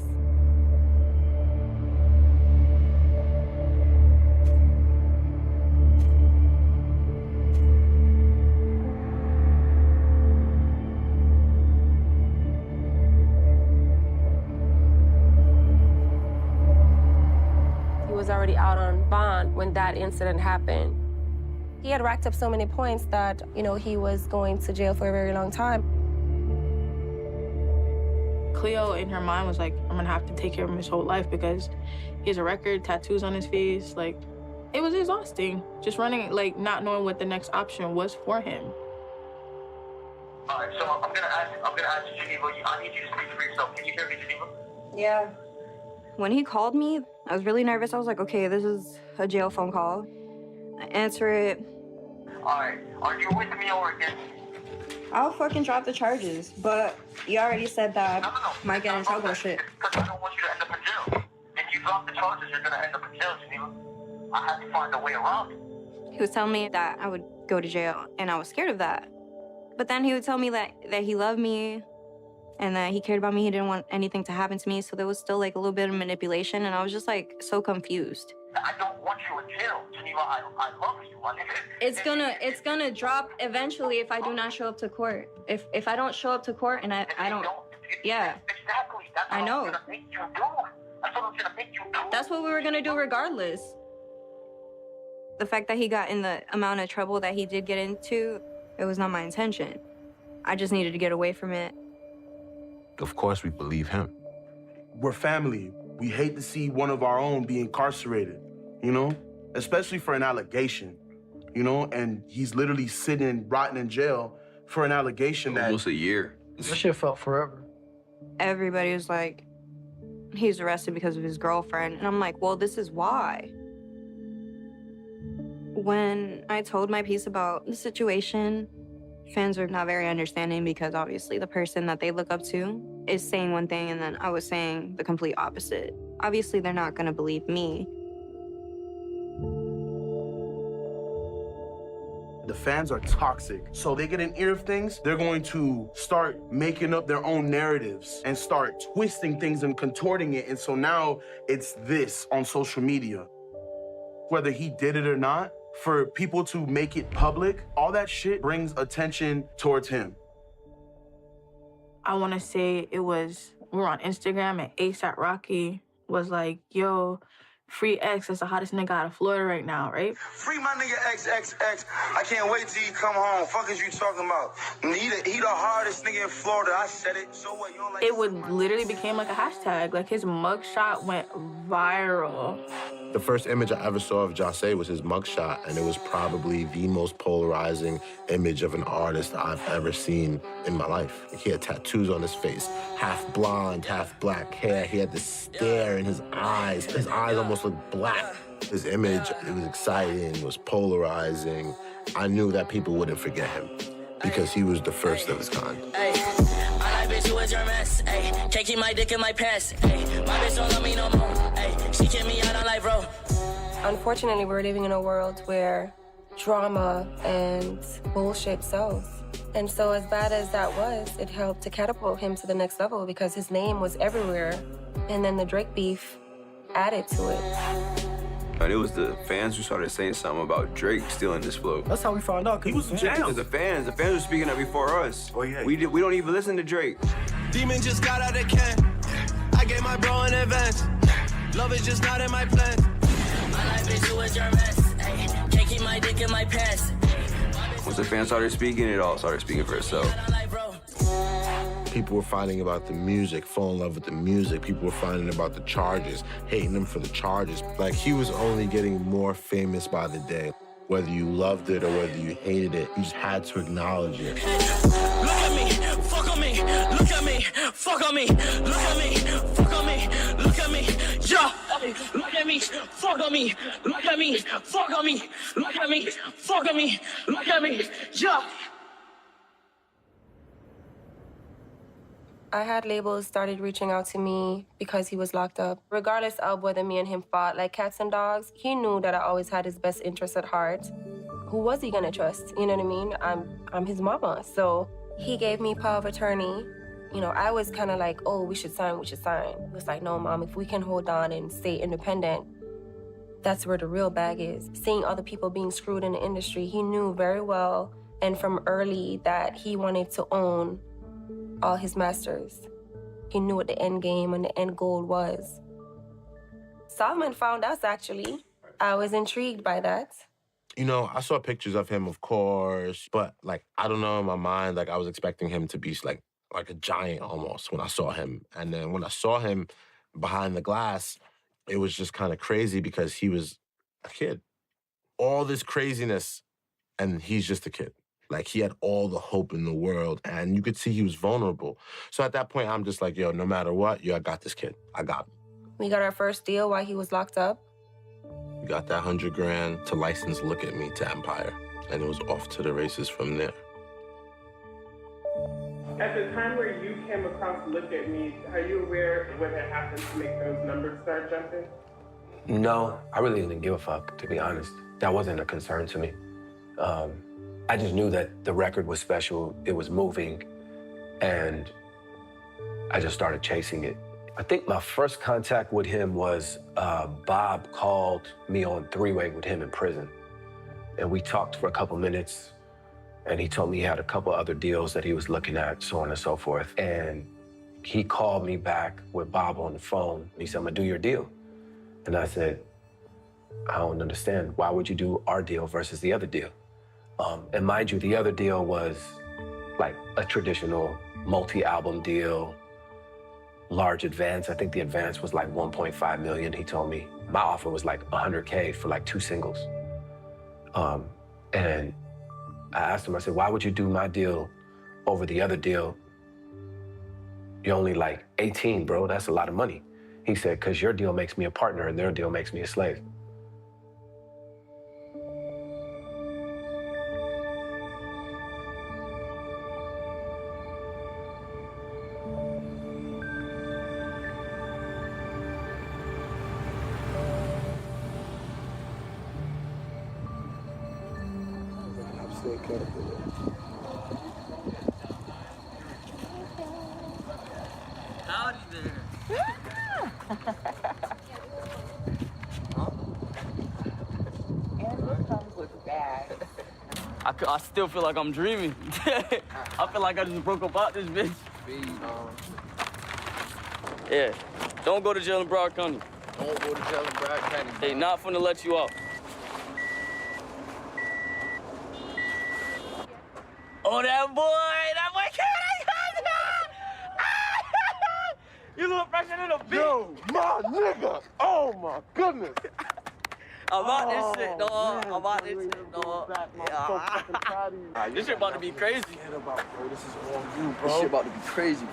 He was already out on bond when that incident happened. He had racked up so many points that, you know, he was going to jail for a very long time. Cleo, in her mind, was like, I'm gonna have to take care of him his whole life because he has a record, tattoos on his face. Like, it was exhausting. Just running, like, not knowing what the next option was for him. All right, so I'm gonna ask you, Geneva. I need you to speak for yourself. Can you hear me, Geneva? Yeah. When he called me, I was really nervous. I was like, okay, this is a jail phone call. I answer it. All right, are you with me or against me? I'll fucking drop the charges, but you already said that I might get in trouble shit. Because I don't want you to end up in jail. If you drop the charges, you're gonna end up in jail, Geneva. I have to find a way around it. He was telling me that I would go to jail, and I was scared of that. But then he would tell me that he loved me and that he cared about me. He didn't want anything to happen to me. So there was still like a little bit of manipulation, and I was just like so confused. I don't want you in jail, Geneva. I love you. It's gonna drop eventually if I do not show up to court. If I don't show up to court and I don't. Yeah. Exactly. That's what I know. I'm gonna make you do. That's what I'm gonna make you do. That's what we were gonna do regardless. The fact that he got in the amount of trouble that he did get into, it was not my intention. I just needed to get away from it. Of course we believe him. We're family. We hate to see one of our own be incarcerated, you know? Especially for an allegation, you know? And he's literally sitting, rotting in jail for an allegation that... Almost a year. That shit felt forever. Everybody was like, he's arrested because of his girlfriend. And I'm like, well, this is why. When I told my piece about the situation, fans were not very understanding because obviously the person that they look up to is saying one thing and then I was saying the complete opposite. Obviously, they're not gonna believe me. The fans are toxic. So they get an ear of things, they're going to start making up their own narratives and start twisting things and contorting it. And so now it's this on social media. Whether he did it or not, for people to make it public, all that shit brings attention towards him. I want to say we were on Instagram and ASAP Rocky was like, yo, Free X is the hottest nigga out of Florida right now, right? Free my nigga XXX. I can't wait till he come home. Fuck is you talking about? He the hardest nigga in Florida. I said it. So what? You don't like It would literally became like a hashtag. Like his mugshot went viral. The first image I ever saw of Jahseh was his mugshot, and it was probably the most polarizing image of an artist I've ever seen in my life. He had tattoos on his face, half blonde, half black hair. He had this stare in his eyes. His eyes almost looked black. His image, it was exciting, it was polarizing. I knew that people wouldn't forget him because he was the first of his kind. Ay, my life bitch, you was your mess. Ay, can't keep my dick in my pants. Ay, my bitch don't love me no more. Ay, she kicked me out on life, bro. Unfortunately, we're living in a world where drama and bullshit sells. And so as bad as that was, it helped to catapult him to the next level because his name was everywhere. And then the Drake beef added to it. And it was the fans who started saying something about Drake stealing this flow. That's how we found out, because he was in jail. The fans were speaking up before us. Oh, yeah. We don't even listen to Drake. Demon just got out of can. I gave my bro in advance. Love is just not in my plans. My life bitch, you was your mess. Ay, can't keep my dick in my pants. Once the fans started speaking, it all started speaking for itself. People were finding about the music, falling in love with the music. People were finding about the charges, hating him for the charges. Like, he was only getting more famous by the day. Whether you loved it or whether you hated it, you just had to acknowledge it. Look at me, fuck on me, look at me, fuck on me, look at me, fuck on me, look at me, yeah. Look at me, fuck on me, look at me, fuck on me, look at me, fuck on me, look at me, yeah. I had labels started reaching out to me because he was locked up. Regardless of whether me and him fought like cats and dogs, he knew that I always had his best interests at heart. Who was he gonna trust? You know what I mean? I'm his mama. So he gave me power of attorney. You know, I was kind of like, oh, we should sign. He was like, no, Mom, if we can hold on and stay independent, that's where the real bag is. Seeing other people being screwed in the industry, he knew very well and from early that he wanted to own all his masters. He knew what the end game and the end goal was. Solomon found us, actually. I was intrigued by that. You know, I saw pictures of him, of course, but, like, I don't know, in my mind, like, I was expecting him to be, like a giant almost when I saw him. And then when I saw him behind the glass, it was just kind of crazy because he was a kid. All this craziness, and he's just a kid. Like, he had all the hope in the world, and you could see he was vulnerable. So at that point, I'm just like, yo, no matter what, I got this kid. I got him. We got our first deal while he was locked up. We got that $100 grand to license Look at Me to Empire, and it was off to the races from there. At the time where you came across Look at Me, are you aware of what had happened to make those numbers start jumping? No, I really didn't give a fuck, to be honest. That wasn't a concern to me. I just knew that the record was special, it was moving, and I just started chasing it. I think my first contact with him was Bob called me on three-way with him in prison. And we talked for a couple minutes, and he told me he had a couple other deals that he was looking at, so on and so forth. And he called me back with Bob on the phone, and he said, I'm gonna do your deal. And I said, I don't understand. Why would you do our deal versus the other deal? And mind you, the other deal was like a traditional multi-album deal, large advance. I think the advance was like 1.5 million, he told me. My offer was like 100K for like 2 singles. And I asked him, I said, why would you do my deal over the other deal? You're only like 18, bro, that's a lot of money. He said, because your deal makes me a partner and their deal makes me a slave. Howdy there. I still feel like I'm dreaming. I feel like I just broke up out this bitch. Yeah, don't go to jail in Broward County. Don't go to jail in Bragg County. They not finna let you out. Oh, that boy can't. You look fresher than a bitch. Yo, my nigga. Oh my goodness. I'm out this shit, dog. I'm out this shit, dog. Yeah. This shit about to be crazy. Bro, this is all you, bro. This shit about to be crazy.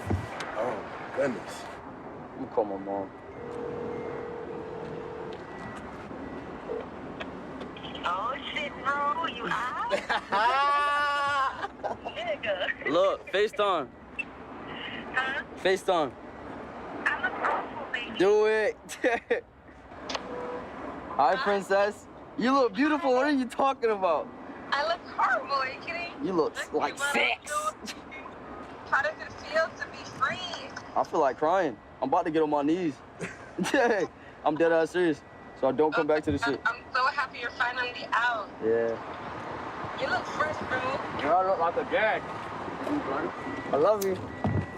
Oh, goodness. I'm gonna call my mom. Oh shit, bro, you out? Nigga. Look, FaceTime. Huh? FaceTime. I look awful, baby. Do it. Hi, princess. You look beautiful. What are you talking about? I look horrible, are you kidding? You look like sex. How does it feel to be free? I feel like crying. I'm about to get on my knees. I'm dead ass serious. So don't come back to the shit. I'm so happy you're finally out. Yeah. You look fresh, bro. You all look like a jag. I love you.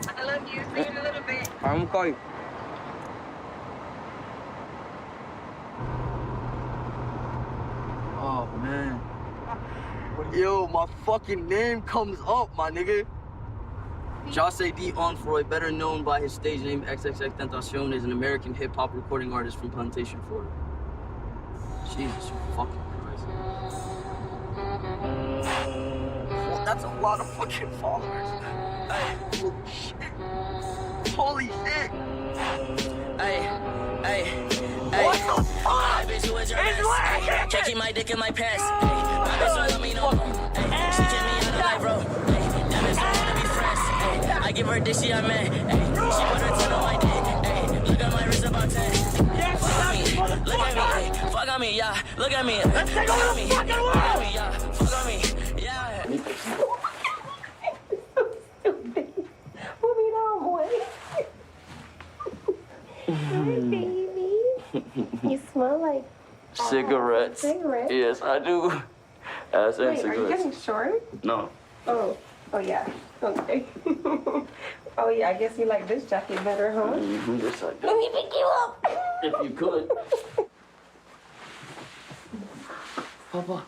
I love you. See you in a little bit. I'm gonna call you. Oh, man. Yo, my fucking name comes up, my nigga. Jose D. Onfroy, better known by his stage name XXXTentacion, is an American hip-hop recording artist from Plantation, Florida. Jesus fucking Christ. Well, that's a lot of fucking followers. Hey, holy shit. Holy shit. Hey, hey, hey. What the fuck? Bitch, who is your ass? Can't keep my dick in my pants. Hey, my bitch don't love me no more. Hey, she kicked me out of life, bro. Hey, that bitch don't wanna be friends. Hey, I give her dick, she a man. Hey, she put her 10 on my dick. Hey, look at my wrist about 10. Fuck on me, look at me. Fuck on me, yeah. Look at me. Let's take over the fucking world. Fuck on me, yeah. Fuck on me, yeah. Put me down, boy. Hi, baby. You smell like Cigarettes. cigarettes. Yes, I do. Ass and Wait, are you cigarettes. getting short? No. Oh yeah. Okay. Oh yeah, I guess you like this jacket better, huh? Mm-hmm, just like that. Let me pick you up. If you could. Papa.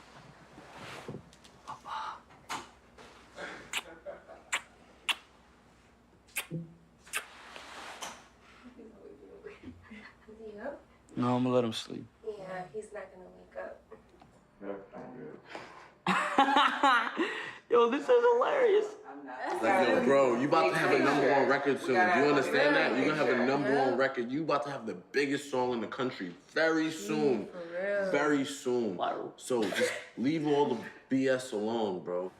No, I'm gonna let him sleep. Yeah, he's not gonna wake up. Yo, this is hilarious. Like, yo, bro, you about to have a #1 record soon. Do you understand that? You're gonna have a #1 record. You about to have the biggest song in the country very soon. Very soon. So just leave all the BS alone, bro.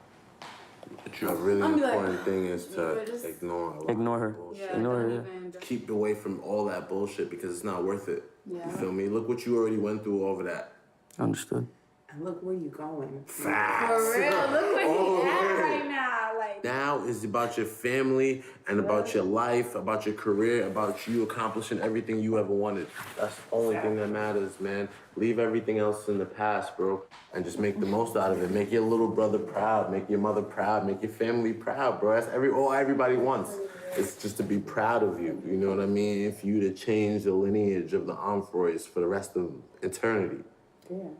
A really important thing is to ignore a lot Ignore her. of bullshit. Ignore her, yeah. Keep away from all that bullshit because it's not worth it. You feel me? Look what you already went through over that. Understood. And look where you going. Facts. For real, look where Oh, he's at yeah. right now. Like Now is about your family and about your life, about your career, about you accomplishing everything you ever wanted. That's the only thing that matters, man. Leave everything else in the past, bro, and just make the most out of it. Make your little brother proud, make your mother proud, make your family proud, bro. That's all everybody wants. It's just to be proud of you, you know what I mean? For you to change the lineage of the Onfroys for the rest of eternity. yeah.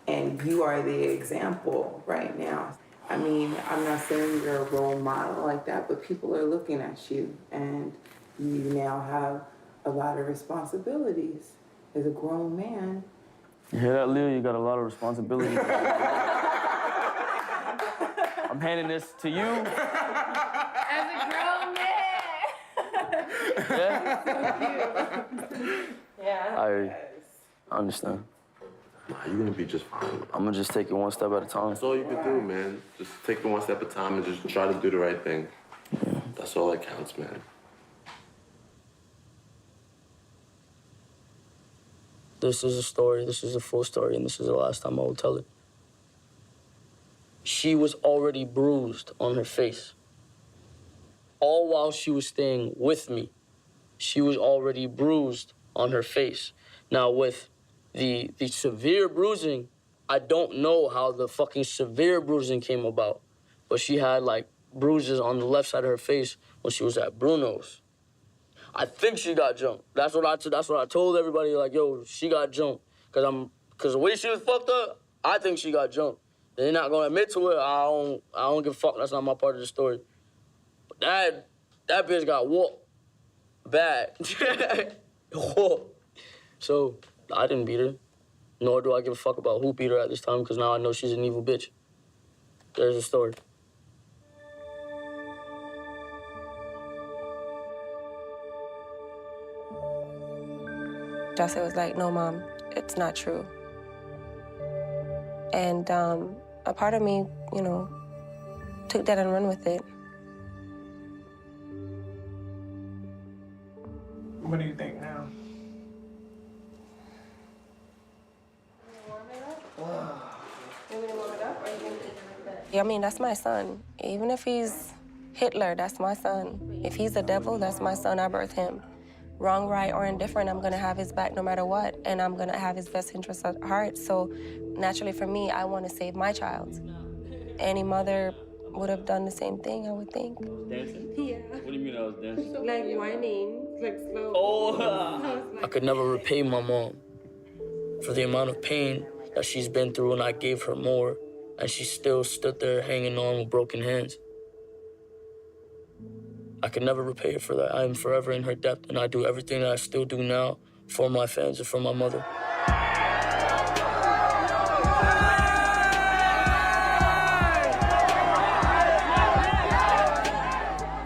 And you are the example right now. I mean, I'm not saying you're a role model like that, but people are looking at you, and you now have a lot of responsibilities as a grown man. You hear that, Leo? You got a lot of responsibility. I'm handing this to you. As a grown man. Yeah? Yeah. I understand. Nah, you're gonna be just fine. I'm gonna just take it one step at a time. That's all you can do, man. Just take it one step at a time and just try to do the right thing. Yeah. That's all that counts, man. This is a story, this is a full story, and this is the last time I will tell it. She was already bruised on her face. All while she was staying with me, she was already bruised on her face. Now with the severe bruising, I don't know how the fucking severe bruising came about, but she had like bruises on the left side of her face when she was at Bruno's. I think she got jumped. That's what I told everybody. Like, yo, she got jumped. Cause the way she was fucked up, I think she got jumped. They're not gonna admit to it. I don't give a fuck. That's not my part of the story. But that bitch got whooped bad. So I didn't beat her. Nor do I give a fuck about who beat her at this time, because now I know she's an evil bitch. There's the story. Jossie was like, no, Mom, it's not true. And a part of me, you know, took that and ran with it. What do you think now? I mean, that's my son. Even if he's Hitler, that's my son. If he's the devil, that's my son. I birthed him. Wrong, right, or indifferent, I'm gonna have his back no matter what, and I'm gonna have his best interest at heart. So naturally for me, I wanna save my child. Any mother would have done the same thing, I would think. Dancing? Yeah. What do you mean I was dancing? Like whining, like slow. Oh, I could never repay my mom for the amount of pain that she's been through, and I gave her more, and she still stood there hanging on with broken hands. I could never repay her for that. I am forever in her debt, and I do everything that I still do now for my fans and for my mother.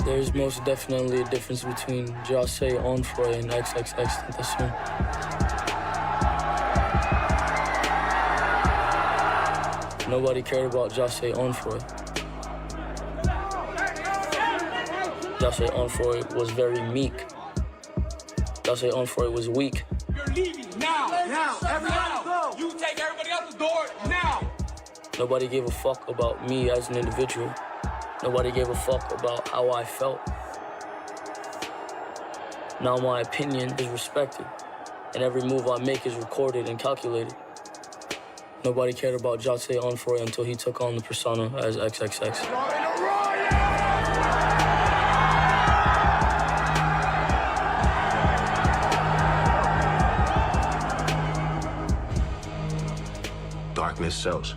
There's most definitely a difference between Jossie Onfroy and XXXTentacion. Nobody cared about Jossie Onfroy. Jossie Onfroy was very meek. Jossie Onfroy was weak. You're leaving now. Now, everybody go. You take everybody out the door now. Nobody gave a fuck about me as an individual. Nobody gave a fuck about how I felt. Now my opinion is respected, and every move I make is recorded and calculated. Nobody cared about Jossie Onfroy until he took on the persona as XXX. Darkness sells.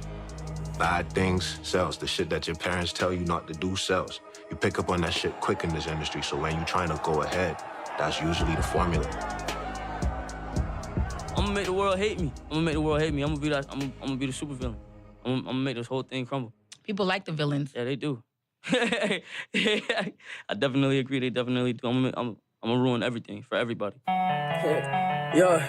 Bad things sells. The shit that your parents tell you not to do sells. You pick up on that shit quick in this industry, so when you're trying to go ahead, that's usually the formula. I'm gonna make the world hate me. I'm gonna be that. I'm gonna be the supervillain. I'm gonna make this whole thing crumble. People like the villains. Yeah, they do. I definitely agree. They definitely do. I'm gonna ruin everything for everybody. Yeah.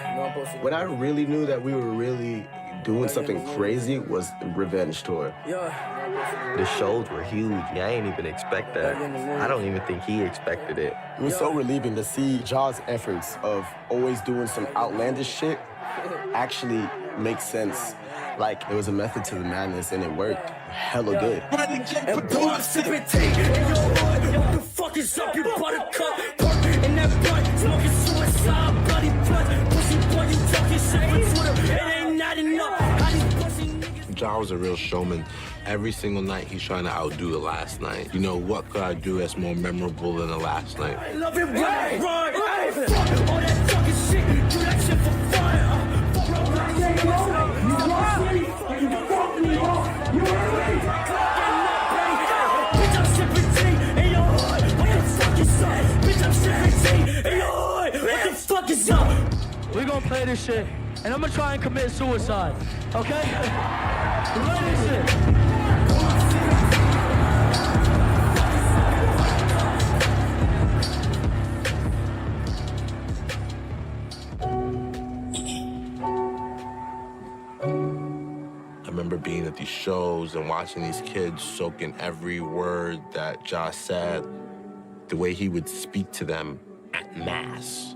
When I really knew that we were really doing something crazy was the Revenge tour. The shows were huge. I ain't even expect that. I don't even think he expected it. It was so relieving to see Ja's efforts of always doing some outlandish shit actually make sense. Like, it was a method to the madness, and it worked hella good. And boy, I'm sipping tea in your hood. What the fuck is up, you buttercup? Parking in that blunt, smoking suicide, bloody blood. Pussy boy, you talking shit for Twitter. It ain't not enough. Ja was a real showman. Every single night, he's trying to outdo the last night. You know, what could I do that's more memorable than the last night? I love it, right, fuck all that talking shit. Do that shit for fun. You fucked me off. You heard me? Bitch, I'm sipping tea in your hood. What the fuck is up? Bitch, I'm sipping tea in your hood. What the fuck is up? We gonna play this shit, and I'm gonna try and commit suicide. Okay? Play this shit. I remember being at these shows and watching these kids soak in every word that Ja said. The way he would speak to them at Mass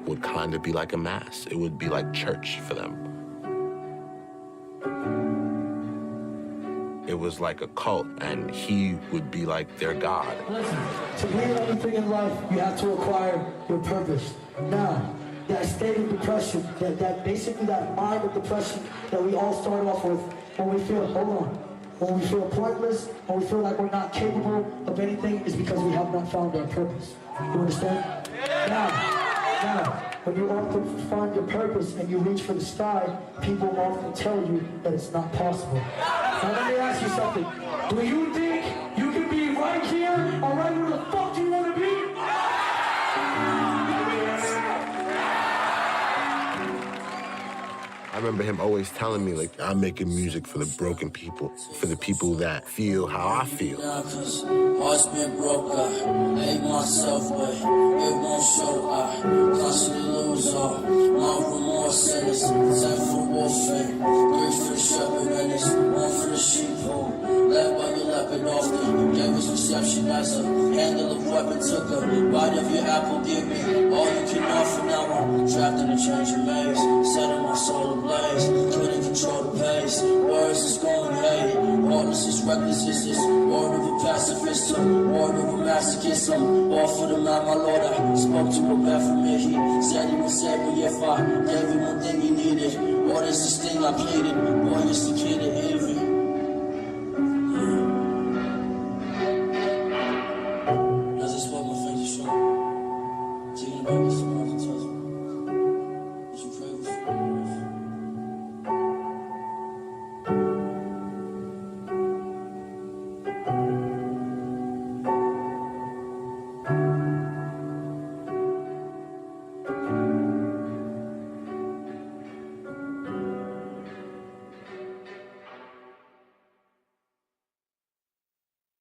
would kind of be like a Mass. It would be like church for them. It was like a cult, and he would be like their God. Listen, to win anything in life, you have to acquire your purpose. Now, that state of depression, that basically that mind of depression that we all start off with when we feel, when we feel pointless, when we feel like we're not capable of anything, is because we have not found our purpose. You understand? Now, when you often find your purpose and you reach for the sky, people often tell you that it's not possible. Now let me ask you something. Do you think you can be right here or right where the fuck you want to be? I remember him always telling me, like, I'm making music for the broken people, for the people that feel how I feel. Heart's been broke, I hate myself, but it won't show. I constantly lose all my remorse, and it's time for warfare. Grief for the shepherd, and it's one for the sheep who left by the leopard often. Gave us reception as a handle of weapon, took a bite of your apple, give me all you can offer. Now I'm trapped in a changing maze, setting my soul ablaze, couldn't control the pace. Words is going hate, heartless is reckless, is this word of a pacifist, word of a masochist. I'm all for the man, my Lord. I spoke to him back from here. He said he would save me if I gave him one thing he needed. What is this thing I pleaded? Boy, it's the kid of envy. As I spoke, my fingers show. Taking back the smiles and touch me. Would you pray before me?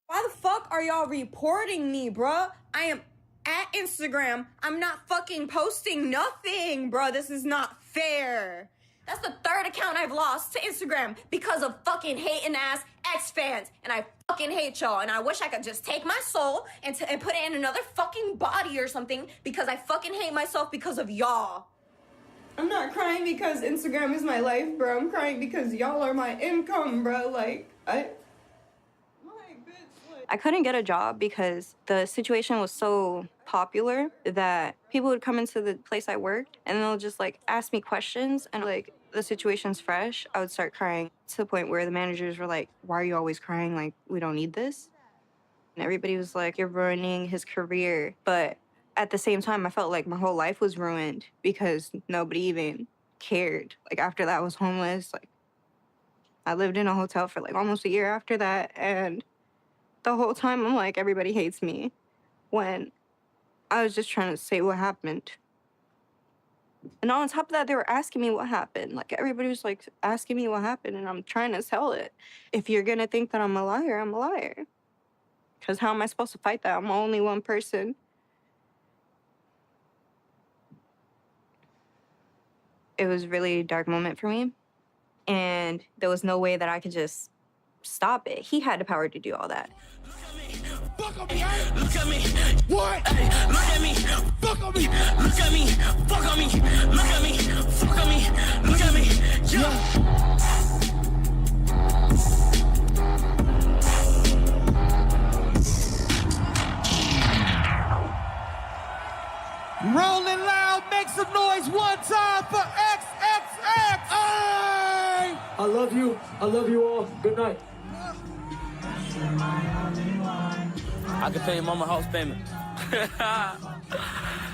Why the fuck are y'all reporting me, bruh? I am at Instagram. I'm not fucking posting nothing, bruh. This is not fair. That's the third account I've lost to Instagram because of fucking hating ass ex-fans. And I fucking hate y'all. And I wish I could just take my soul and put it in another fucking body or something because I fucking hate myself because of y'all. I'm not crying because Instagram is my life, bro. I'm crying because y'all are my income, bro. Like, I couldn't get a job because the situation was so popular that people would come into the place I worked and they'll just like ask me questions and like the situation's fresh. I would start crying to the point where the managers were like, why are you always crying? Like, we don't need this. And everybody was like, you're ruining his career. But at the same time, I felt like my whole life was ruined because nobody even cared. Like after that, I was homeless. Like I lived in a hotel for like almost a year after that. And the whole time, I'm like, everybody hates me, when I was just trying to say what happened. And on top of that, they were asking me what happened. Like, everybody was, like, asking me what happened, and I'm trying to tell it. If you're gonna think that I'm a liar, I'm a liar. Because how am I supposed to fight that? I'm only one person. It was a really dark moment for me, and there was no way that I could just stop it. He had the power to do all that. Fuck on me, hey? Look at me. What? Hey, look at me. Fuck on me. Look at me. Fuck on me. Look at me. Fuck on me. Look at me. Yeah. Rolling loud, make some noise one time for XXX. Hey! I love you. I love you all. Good night. I can pay your mama house payment.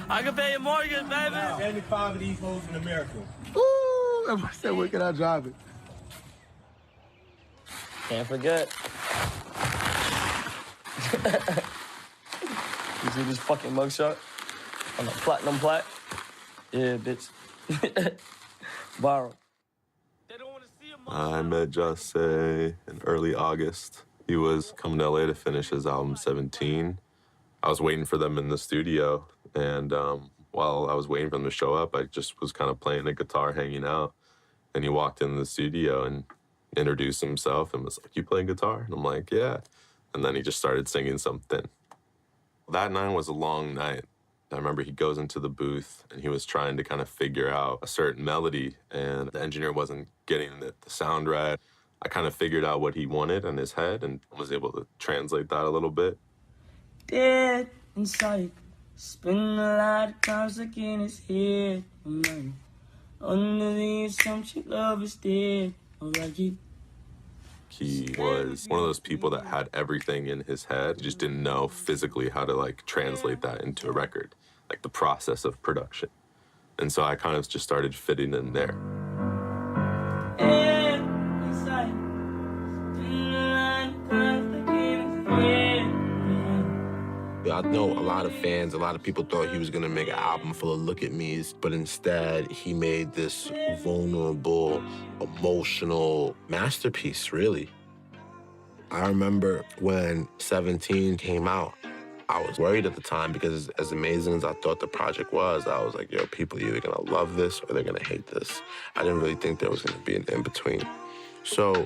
I can pay your mortgage, baby. 75 of these hoes in America. Ooh, I said, where can I drive it? Can't forget. You see this fucking mugshot on the platinum plaque? Yeah, bitch. Viral. I met Jahseh in early August. He was coming to LA to finish his album 17. I was waiting for them in the studio, and while I was waiting for them to show up, I just was kind of playing the guitar, hanging out. And he walked into the studio and introduced himself and was like, "You playing guitar?" And I'm like, "Yeah." And then he just started singing something. That night was a long night. I remember he goes into the booth and he was trying to kind of figure out a certain melody, and the engineer wasn't getting the sound right. I kind of figured out what he wanted in his head and was able to translate that a little bit. Dead inside, spend a lot of times stuck in his head. Man. Under the assumption love is dead. Alright, He was one of those people that had everything in his head. He just didn't know physically how to like translate that into a record. like the process of production. And so I kind of just started fitting in there. I know a lot of fans, a lot of people thought he was gonna make an album full of look at me's, but instead he made this vulnerable, emotional masterpiece, really. I remember when 17 came out, I was worried at the time because as amazing as I thought the project was, I was like, yo, people are either gonna love this or they're gonna hate this. I didn't really think there was gonna be an in-between. So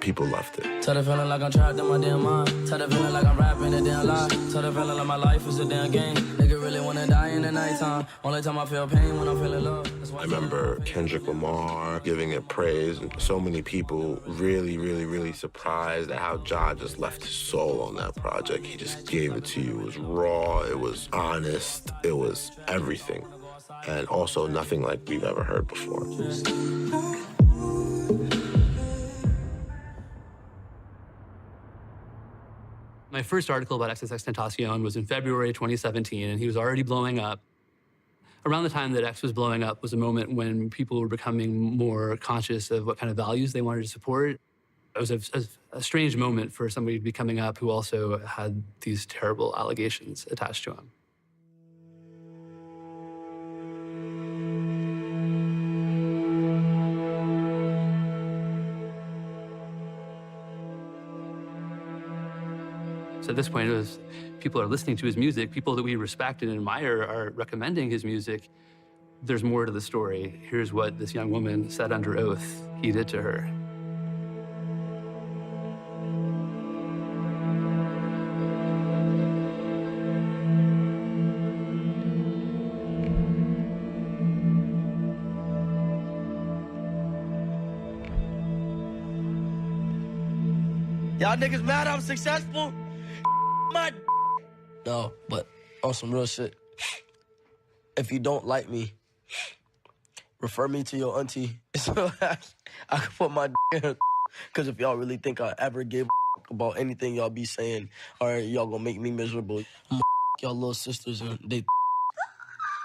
people loved it. Tell the feeling like I'm trapped in my damn mind. Tell the feeling like I'm rapping a damn lie. Tell the feeling like my life is a damn game. Nigga really wanna die in the nighttime. Only time I feel pain when I'm feeling love. I remember Kendrick Lamar giving it praise, and so many people really, really, really surprised at how Ja just left his soul on that project. He just gave it to you. It was raw, it was honest, it was everything. And also nothing like we've ever heard before. My first article about XXXTentacion was in February 2017, and he was already blowing up. Around the time that X was blowing up was a moment when people were becoming more conscious of what kind of values they wanted to support. It was a strange moment for somebody to be coming up who also had these terrible allegations attached to him. So at this point, it was people are listening to his music. People that we respect and admire are recommending his music. There's more to the story. Here's what this young woman said under oath he did to her. Y'all niggas mad I'm successful? My No, but on some real shit, if you don't like me, refer me to your auntie so I can put my in her. Because if y'all really think I ever give about anything y'all be saying, or y'all gonna make me miserable, I'm gonna y'all little sisters and they.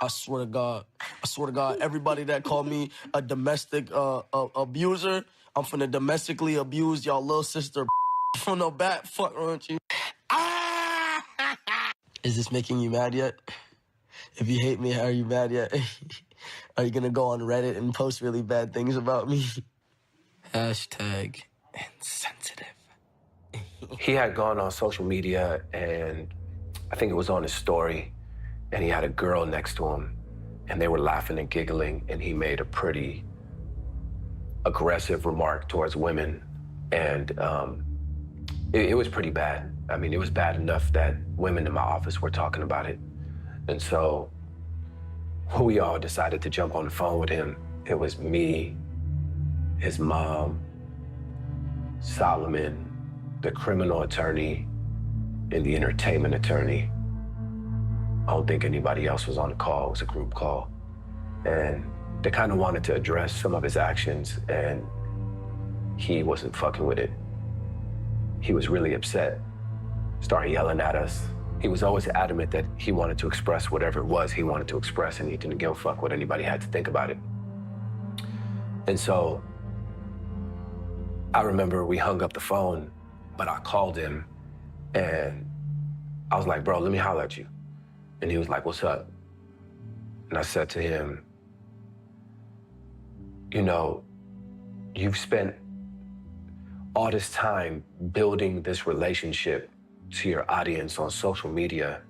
I swear to God, everybody that called me a domestic abuser, I'm finna domestically abuse y'all little sister from the back. Fuck, aren't you? Is this making you mad yet? If you hate me, are you mad yet? Are you gonna go on Reddit and post really bad things about me? Hashtag insensitive. He had gone on social media, and I think it was on his story, and he had a girl next to him, and they were laughing and giggling, and he made a pretty aggressive remark towards women, and it was pretty bad. I mean, it was bad enough that women in my office were talking about it. And so we all decided to jump on the phone with him. It was me, his mom, Solomon, the criminal attorney, and the entertainment attorney. I don't think anybody else was on the call. It was a group call. And they kind of wanted to address some of his actions, and he wasn't fucking with it. He was really upset, started yelling at us. He was always adamant that he wanted to express whatever it was he wanted to express, and he didn't give a fuck what anybody had to think about it. And so I remember we hung up the phone, but I called him, and I was like, bro, let me holler at you. And he was like, what's up? And I said to him, you know, you've spent all this time building this relationship to your audience on social media,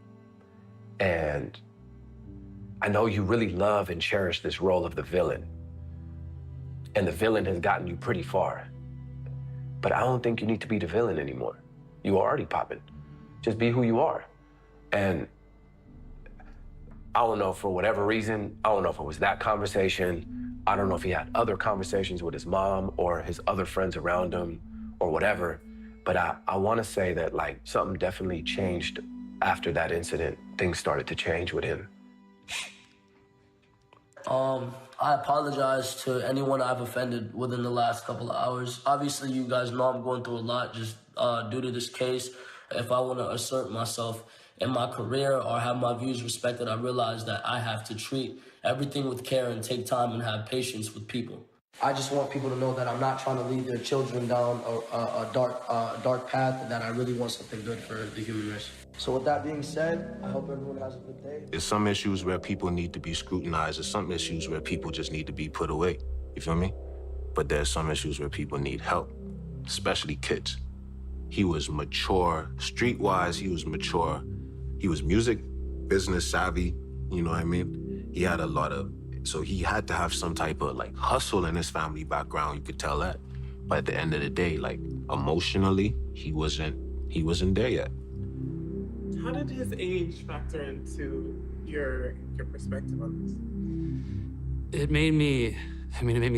and I know you really love and cherish this role of the villain, and the villain has gotten you pretty far, but I don't think you need to be the villain anymore. You are already popping. Just be who you are. And I don't know, for whatever reason, I don't know if it was that conversation, I don't know if he had other conversations with his mom or his other friends around him or whatever, but I want to say that, like, something definitely changed after that incident. Things started to change with him. I apologize to anyone I've offended within the last couple of hours. Obviously, you guys know I'm going through a lot just due to this case. If I want to assert myself in my career or have my views respected, I realized that I have to treat everything with care and take time and have patience with people. I just want people to know that I'm not trying to lead their children down a dark path, and that I really want something good for the human race. So with that being said, I hope everyone has a good day. There's some issues where people need to be scrutinized. There's some issues where people just need to be put away. You feel me? But there's some issues where people need help, especially kids. He was mature. Streetwise, he was mature. He was music business savvy, you know what I mean? He had a lot of, so he had to have some type of like hustle in his family background, you could tell that. But at the end of the day, like emotionally, he wasn't there yet. How did his age factor into your perspective on this? It made me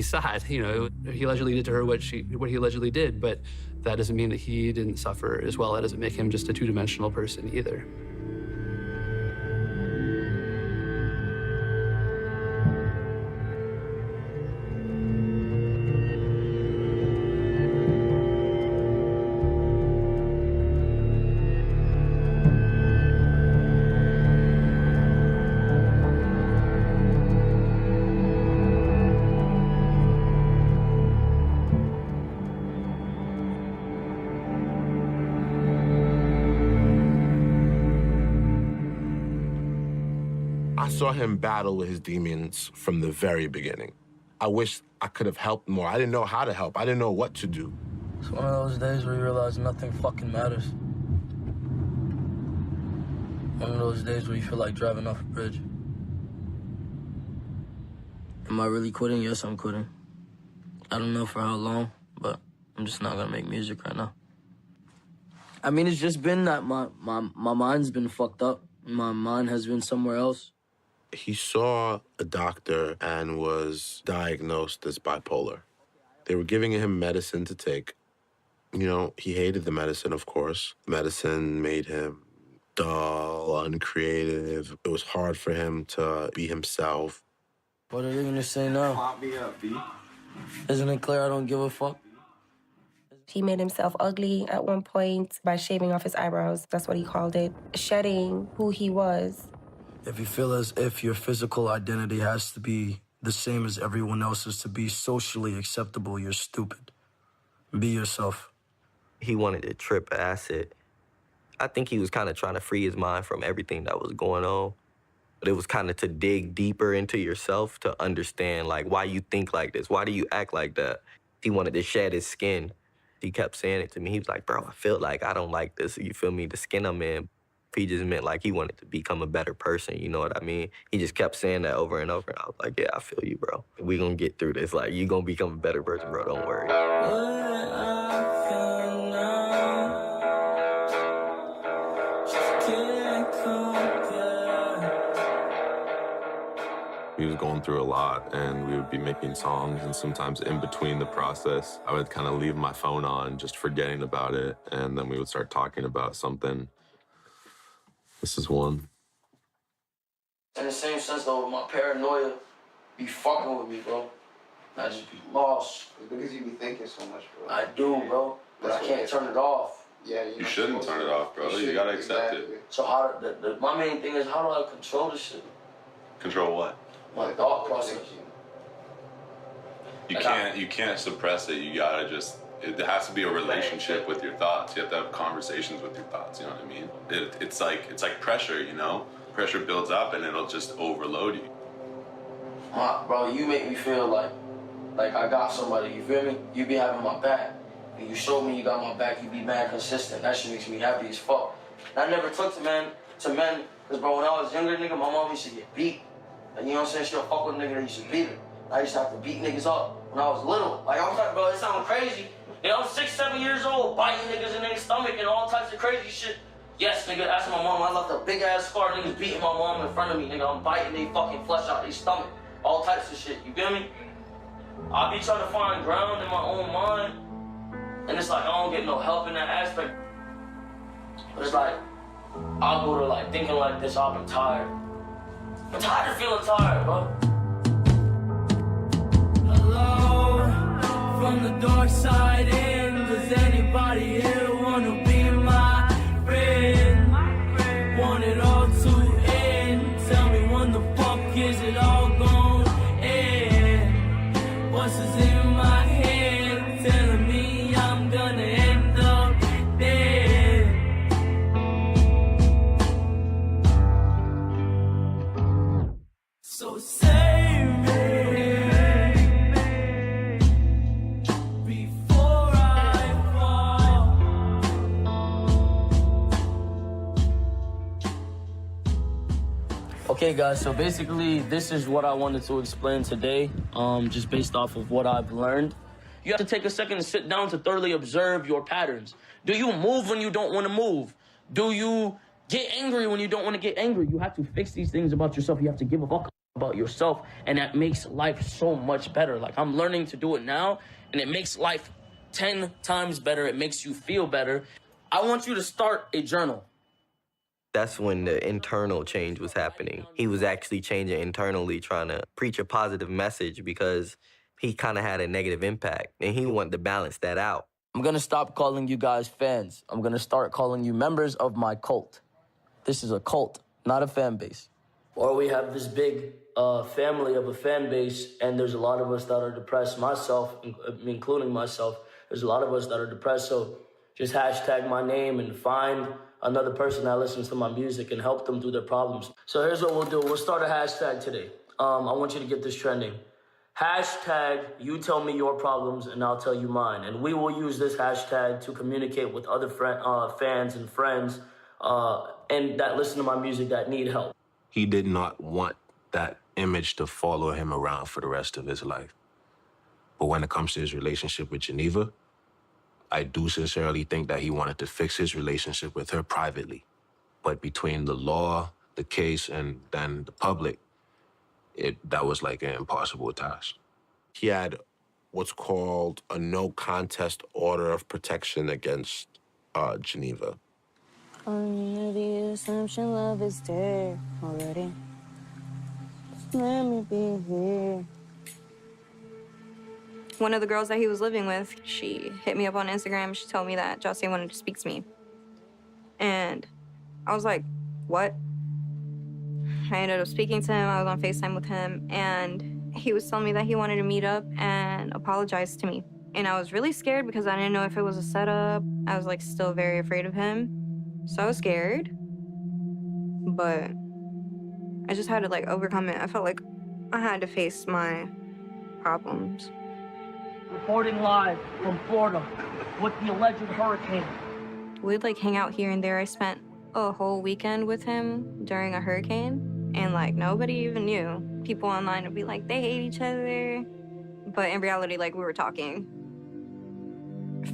sad. You know, he allegedly did to her what he allegedly did, but that doesn't mean that he didn't suffer as well. That doesn't make him just a two-dimensional person either. I saw him battle with his demons from the very beginning. I wish I could have helped more. I didn't know how to help. I didn't know what to do. It's one of those days where you realize nothing fucking matters. One of those days where you feel like driving off a bridge. Am I really quitting? Yes, I'm quitting. I don't know for how long, but I'm just not gonna make music right now. I mean, it's just been that my mind's been fucked up. My mind has been somewhere else. He saw a doctor and was diagnosed as bipolar. They were giving him medicine to take. You know, he hated the medicine, of course. Medicine made him dull, uncreative. It was hard for him to be himself. What are you gonna say now? Pop me up, B. Isn't it clear I don't give a fuck? He made himself ugly at one point by shaving off his eyebrows. That's what he called it. Shedding who he was. If you feel as if your physical identity has to be the same as everyone else's to be socially acceptable, you're stupid. Be yourself. He wanted to trip acid. I think he was kind of trying to free his mind from everything that was going on. But it was kind of to dig deeper into yourself to understand, like, why you think like this. Why do you act like that? He wanted to shed his skin. He kept saying it to me. He was like, bro, I feel like I don't like this. You feel me? The skin I'm in. He just meant like he wanted to become a better person, you know what I mean? He just kept saying that over and over. And I was like, yeah, I feel you, bro. We gonna get through this. Like, you gonna become a better person, bro. Don't worry. He was going through a lot, and we would be making songs, and sometimes in between the process, I would kind of leave my phone on, just forgetting about it, and then we would start talking about something. This is one. In the same sense, though, my paranoia be fucking with me, bro. I just be lost. It's because you be thinking so much, bro. I do, bro, but I can't turn it off. Yeah, You shouldn't turn it off, bro. You gotta accept it. So my main thing is, how do I control this shit? Control what? My thought process. You can't suppress it. You gotta just, it has to be a relationship with your thoughts. You have to have conversations with your thoughts, you know what I mean? It's like pressure, you know? Pressure builds up and it'll just overload you. Bro, you make me feel like I got somebody, you feel me? You be having my back. And you show me you got my back, you be mad consistent. That shit makes me happy as fuck. And I never took to men, because bro, when I was younger, nigga, my mom used to get beat. And you know what I'm saying? She'll fuck with a nigga that used to beat her. I used to have to beat niggas up when I was little. Like, I was like, bro, it sounds crazy. You know, I'm 6, 7 years old, biting niggas in their stomach and all types of crazy shit. Yes, nigga, ask my mom. I left a big-ass scar. Niggas beating my mom in front of me, nigga. I'm biting they fucking flesh out their stomach. All types of shit, you feel me? I be trying to find ground in my own mind. And it's like, I don't get no help in that aspect. But it's like, I'll go to like thinking like this, I've been tired. I'm tired of feeling tired, bro. Hello, from the dark side in. Does anybody here wanna be my friend? Okay, guys, so basically, this is what I wanted to explain today, just based off of what I've learned. You have to take a second to sit down to thoroughly observe your patterns. Do you move when you don't want to move? Do you get angry when you don't want to get angry? You have to fix these things about yourself. You have to give a fuck about yourself, and that makes life so much better. Like, I'm learning to do it now, and it makes life 10 times better. It makes you feel better. I want you to start a journal. That's when the internal change was happening. He was actually changing internally, trying to preach a positive message because he kind of had a negative impact, and he wanted to balance that out. I'm gonna stop calling you guys fans. I'm gonna start calling you members of my cult. This is a cult, not a fan base. Or we have this big family of a fan base, and there's a lot of us that are depressed, myself, including myself. There's a lot of us that are depressed, so just hashtag my name and find another person that listens to my music and help them through their problems. So here's what we'll do. We'll start a hashtag today. I want you to get this trending. Hashtag, you tell me your problems and I'll tell you mine. And we will use this hashtag to communicate with other fans and friends and that listen to my music that need help. He did not want that image to follow him around for the rest of his life. But when it comes to his relationship with Geneva, I do sincerely think that he wanted to fix his relationship with her privately. But between the law, the case, and then the public, that was like an impossible task. He had what's called a no contest order of protection against Geneva. Under the assumption love is there already. Let me be here. One of the girls that he was living with, she hit me up on Instagram. She told me that Jose wanted to speak to me. And I was like, what? I ended up speaking to him. I was on FaceTime with him. And he was telling me that he wanted to meet up and apologize to me. And I was really scared because I didn't know if it was a setup. I was like still very afraid of him. So I was scared. But I just had to like overcome it. I felt like I had to face my problems. Reporting live from Florida with the alleged hurricane. We'd like hang out here and there. I spent a whole weekend with him during a hurricane, and like nobody even knew. People online would be like, they hate each other. But in reality, like we were talking.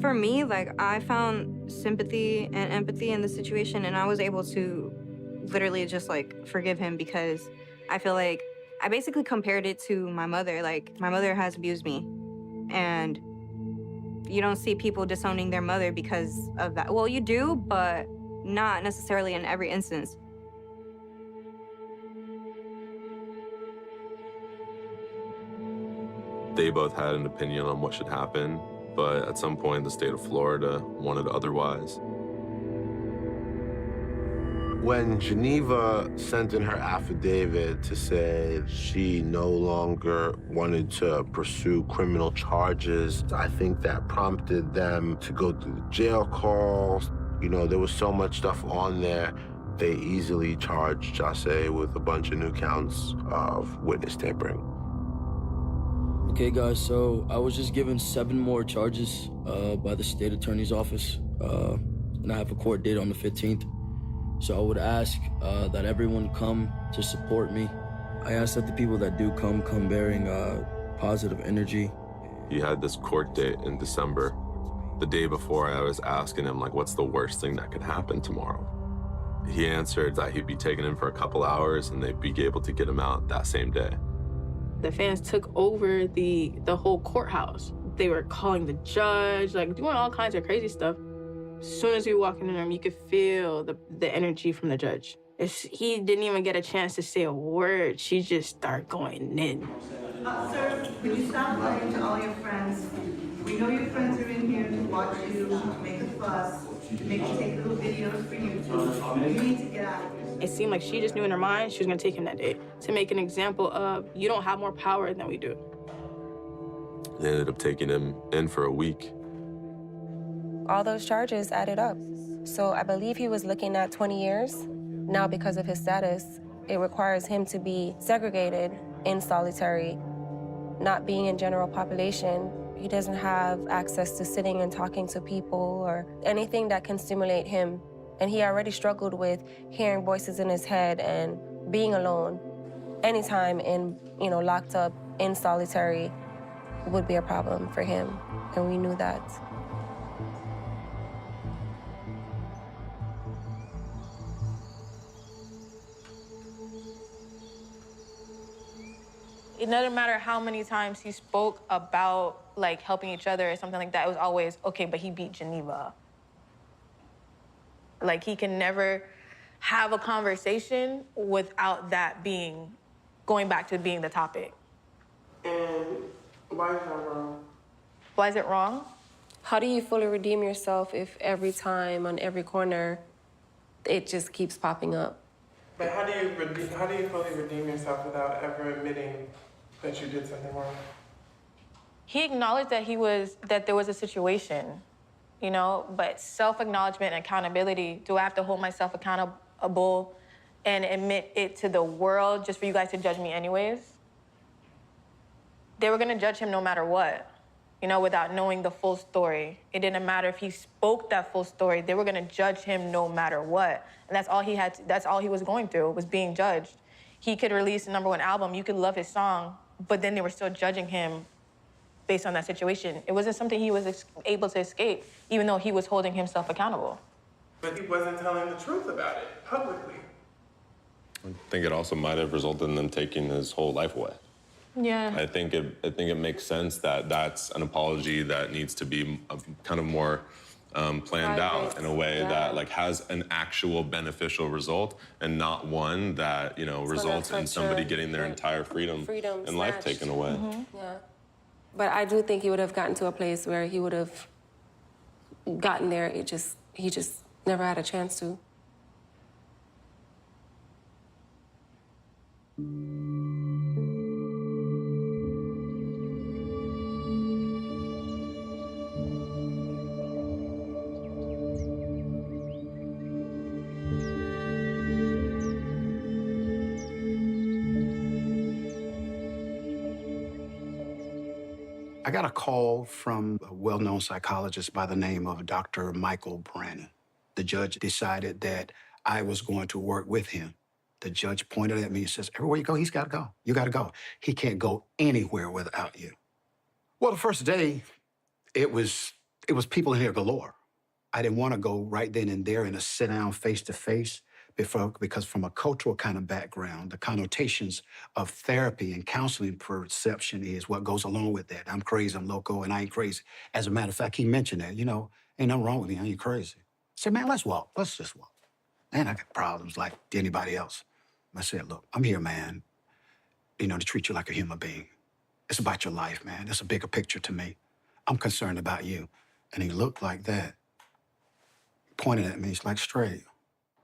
For me, like I found sympathy and empathy in the situation, and I was able to literally just like forgive him because I feel like I basically compared it to my mother. Like my mother has abused me. And you don't see people disowning their mother because of that. Well, you do, but not necessarily in every instance. They both had an opinion on what should happen, but at some point the state of Florida wanted otherwise. When Geneva sent in her affidavit to say she no longer wanted to pursue criminal charges, I think that prompted them to go through the jail calls. You know, there was so much stuff on there. They easily charged Jose with a bunch of new counts of witness tampering. Okay, guys, so I was just given 7 more charges by the state attorney's office, and I have a court date on the 15th. So I would ask that everyone come to support me. I ask that the people that do come bearing positive energy. He had this court date in December. The day before, I was asking him, like, what's the worst thing that could happen tomorrow? He answered that he'd be taken in for a couple hours and they'd be able to get him out that same day. The fans took over the whole courthouse. They were calling the judge, like doing all kinds of crazy stuff. As soon as we walked in the room, you could feel the energy from the judge. He didn't even get a chance to say a word. She just started going in. Sir, would you stop lying to all your friends? We know your friends are in here to watch you, to make a fuss, to make you take little videos for YouTube. You need to get out of here. It seemed like she just knew in her mind she was gonna take him that day to make an example of, you don't have more power than we do. They ended up taking him in for a week. All those charges added up. So I believe he was looking at 20 years. Now, because of his status, it requires him to be segregated in solitary, not being in general population. He doesn't have access to sitting and talking to people or anything that can stimulate him. And he already struggled with hearing voices in his head and being alone anytime in, locked up in solitary would be a problem for him, and we knew that. It doesn't matter how many times he spoke about like helping each other or something like that. It was always, okay, but he beat Geneva. Like he can never have a conversation without that going back to being the topic. And why is that wrong? Why is it wrong? How do you fully redeem yourself if every time on every corner it just keeps popping up? But how do you fully redeem yourself without ever admitting that you did something wrong? He acknowledged that there was a situation, but self-acknowledgement and accountability, do I have to hold myself accountable and admit it to the world just for you guys to judge me anyways? They were gonna judge him no matter what, without knowing the full story. It didn't matter if he spoke that full story, they were gonna judge him no matter what. And that's all he was going through, was being judged. He could release a #1 album, you could love his song, but then they were still judging him based on that situation. It wasn't something he was able to escape, even though he was holding himself accountable. But he wasn't telling the truth about it publicly. I think it also might have resulted in them taking his whole life away. Yeah. I think it makes sense that that's an apology that needs to be kind of more planned out in a way that like has an actual beneficial result and not one that results in somebody getting their entire freedom and life taken away. Mm-hmm. Yeah. But I do think he would have gotten to a place where he would have gotten there. He just never had a chance to. I got a call from a well-known psychologist by the name of Dr. Michael Brannon. The judge decided that I was going to work with him. The judge pointed at me and says, everywhere you go, he's got to go. You got to go. He can't go anywhere without you. Well, the first day, it was people in here galore. I didn't want to go right then and there in a sit-down face-to-face because from a cultural kind of background, the connotations of therapy and counseling perception is what goes along with that. I'm crazy, I'm loco, and I ain't crazy. As a matter of fact, he mentioned that, ain't nothing wrong with me, I ain't crazy. I said, man, let's walk, let's just walk. Man, I got problems like anybody else. I said, look, I'm here, man, to treat you like a human being. It's about your life, man. It's a bigger picture to me. I'm concerned about you. And he looked like that, pointed at me, he's like, straight.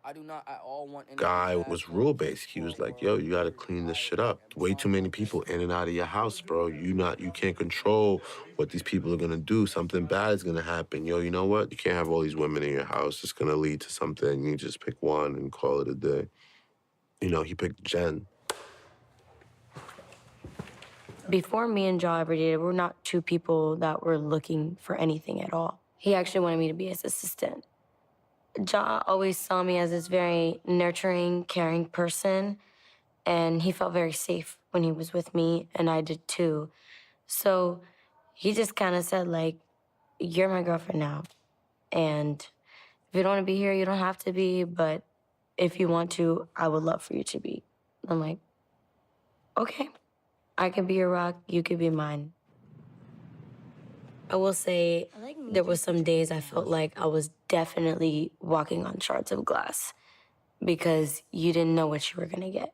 I do not at all want any Guy was rule-based. He was like, yo, you gotta clean this shit up. Way too many people in and out of your house, bro. You can't control what these people are gonna do. Something bad is gonna happen. Yo, you know what? You can't have all these women in your house. It's gonna lead to something. You just pick one and call it a day. He picked Jen. Before me and Ja ever dated, we're not two people that were looking for anything at all. He actually wanted me to be his assistant. Ja always saw me as this very nurturing, caring person, and he felt very safe when he was with me, and I did too. So he just kind of said, like, you're my girlfriend now, and if you don't want to be here, you don't have to be, but if you want to, I would love for you to be. I'm like, okay. I could be your rock, you could be mine. I will say there were some days I felt like I was definitely walking on shards of glass because you didn't know what you were gonna get.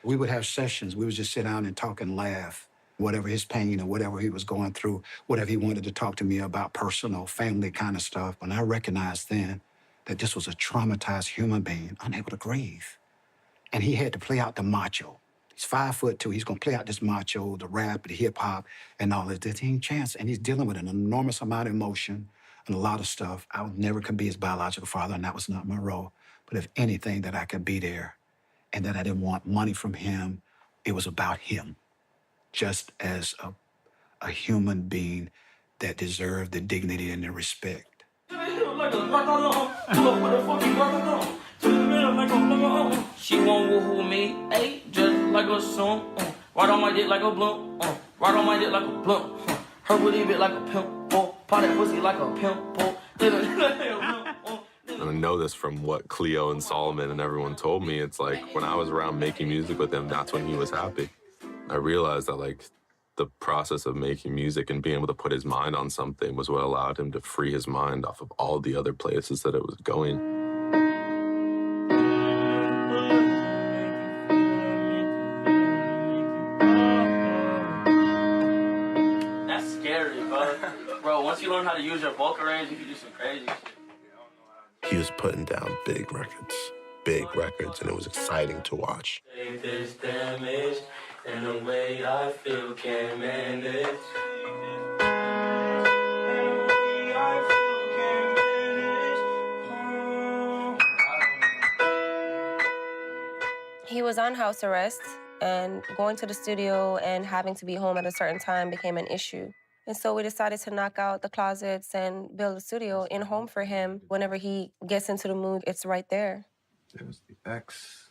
We would have sessions. We would just sit down and talk and laugh. Whatever his pain or whatever he was going through, whatever he wanted to talk to me about, personal, family kind of stuff. And I recognized then that this was a traumatized human being, unable to grieve. And he had to play out the macho. He's 5'2". He's gonna play out this macho, the rap, the hip hop, and all that. He ain't chance. And he's dealing with an enormous amount of emotion and a lot of stuff. I never could be his biological father, and that was not my role. But if anything, that I could be there, and that I didn't want money from him, it was about him, just as a human being that deserved the dignity and the respect. like a blow. She won't woohoo me, ayy, just like a song. Right on my dick like a blunt. Right on my dick like a blunt. Her booty bit like a pimple. Pot that pussy like a pimple. And I know this from what Cleo and Solomon and everyone told me. It's like when I was around making music with him, that's when he was happy. I realized that like the process of making music and being able to put his mind on something was what allowed him to free his mind off of all the other places that it was going. That's scary, bro. Bro, once you learn how to use your vocal range, you can do some crazy shit. He was putting down big records, and it was exciting to watch. This damage and the way I feel can't manage. He was on house arrest, and going to the studio and having to be home at a certain time became an issue. And so we decided to knock out the closets and build a studio in home for him. Whenever he gets into the mood, it's right there. It was the X.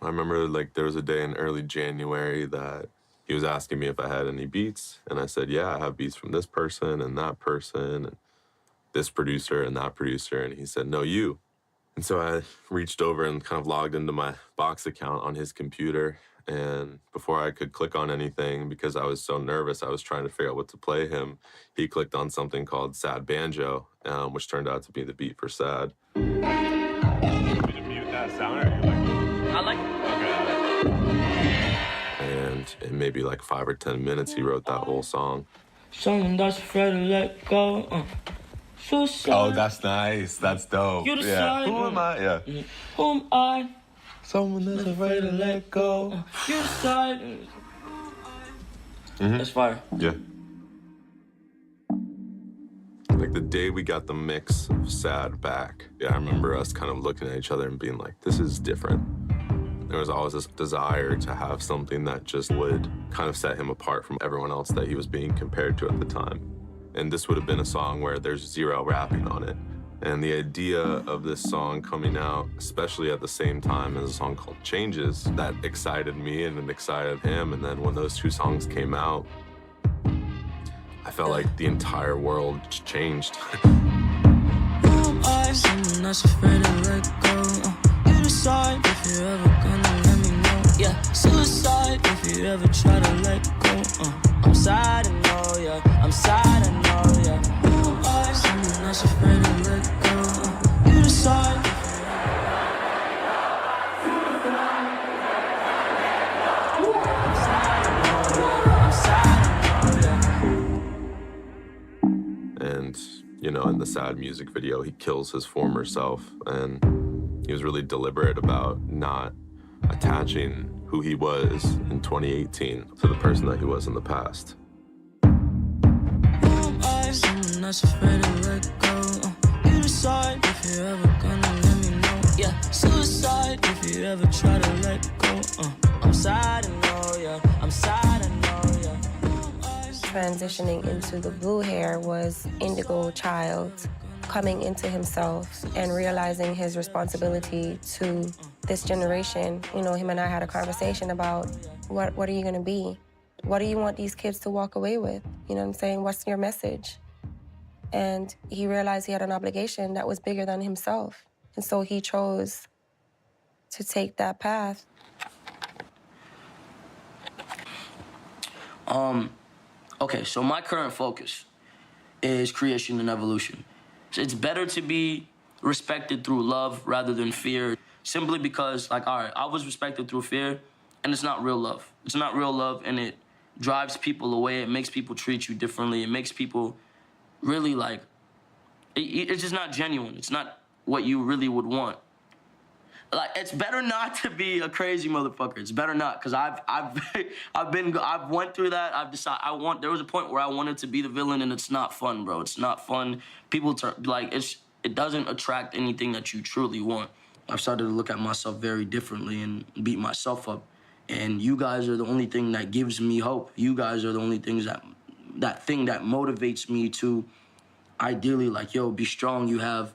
I remember like there was a day in early January that he was asking me if I had any beats. And I said, yeah, I have beats from this person and that person and this producer and that producer. And he said, no, you. And so I reached over and kind of logged into my Box account on his computer. And before I could click on anything, because I was so nervous, I was trying to figure out what to play him, he clicked on something called Sad Banjo, which turned out to be the beat for Sad. Did you mute that sound or are you like... I like it. Okay. And in maybe like 5 or 10 minutes, he wrote that whole song. Someone that's afraid to let go. Oh, that's nice. That's dope. You decide. Who am I? Yeah. Who am I? Someone that's afraid to let go. You decide. That's fire. Yeah. Like the day we got the mix of Sad back, I remember us kind of looking at each other and being like, this is different. There was always this desire to have something that just would kind of set him apart from everyone else that he was being compared to at the time. And this would have been a song where there's zero rapping on it. And the idea of this song coming out, especially at the same time as a song called Changes, that excited me and it excited him. And then when those two songs came out, I felt like the entire world changed. Someone that's afraid to let go. You decide if you're ever gonna let me know. Yeah, suicide if you ever try to let go. I'm sad, I know, yeah. I'm sad, I know, yeah. Someone that's afraid to let go. You decide. And, you know, in the Sad music video, he kills his former self. And he was really deliberate about not attaching who he was in 2018 to the person that he was in the past. Someone that's afraid to let go. You decide if you're ever gonna let me know. Yeah, suicide if you ever try to let go. I'm sad, I know, yeah. I'm sad, I know, yeah. Transitioning into the blue hair was Indigo Child coming into himself and realizing his responsibility to this generation. You know, him and I had a conversation about what are you gonna be? What do you want these kids to walk away with? You know what I'm saying? What's your message? And he realized he had an obligation that was bigger than himself. And so he chose to take that path. Okay, so my current focus is creation and evolution. So it's better to be respected through love rather than fear, simply because, like, all right, I was respected through fear, and it's not real love. It's not real love, and it drives people away. It makes people treat you differently. It makes people really, like, it's just not genuine. It's not what you really would want. Like, it's better not to be a crazy motherfucker. It's better not, because I've went through that. There was a point where I wanted to be the villain, and it's not fun, bro. It's not fun. People it doesn't attract anything that you truly want. I've started to look at myself very differently and beat myself up. And you guys are the only thing that gives me hope. You guys are the only things that thing that motivates me to ideally, like, yo, be strong. You have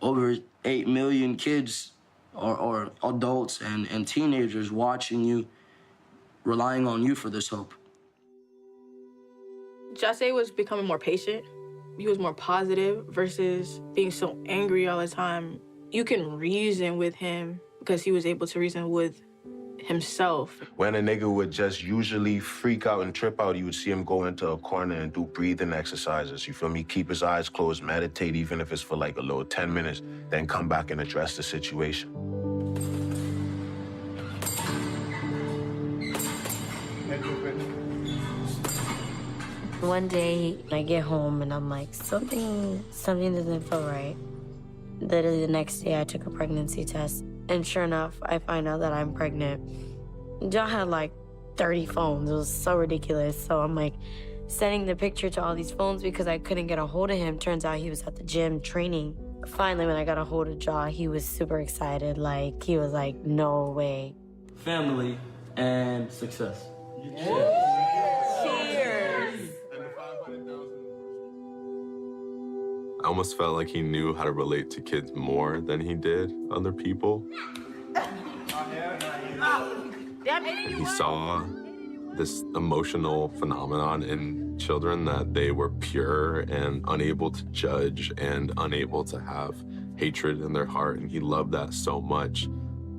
over 8 million kids or adults and teenagers watching you, relying on you for this hope. Jahseh was becoming more patient. He was more positive versus being so angry all the time. You can reason with him because he was able to reason with himself. When a nigga would just usually freak out and trip out, you would see him go into a corner and do breathing exercises, you feel me? Keep his eyes closed, meditate, even if it's for like a little 10 minutes, then come back and address the situation. One day, I get home and I'm like, something doesn't feel right. Literally the next day, I took a pregnancy test. And sure enough, I find out that I'm pregnant. Jah had like 30 phones. It was so ridiculous. So I'm like sending the picture to all these phones because I couldn't get a hold of him. Turns out he was at the gym training. Finally, when I got a hold of Jah, he was super excited. Like, he was like, no way. Family and success. I almost felt like he knew how to relate to kids more than he did other people. And he saw this emotional phenomenon in children that they were pure and unable to judge and unable to have hatred in their heart. And he loved that so much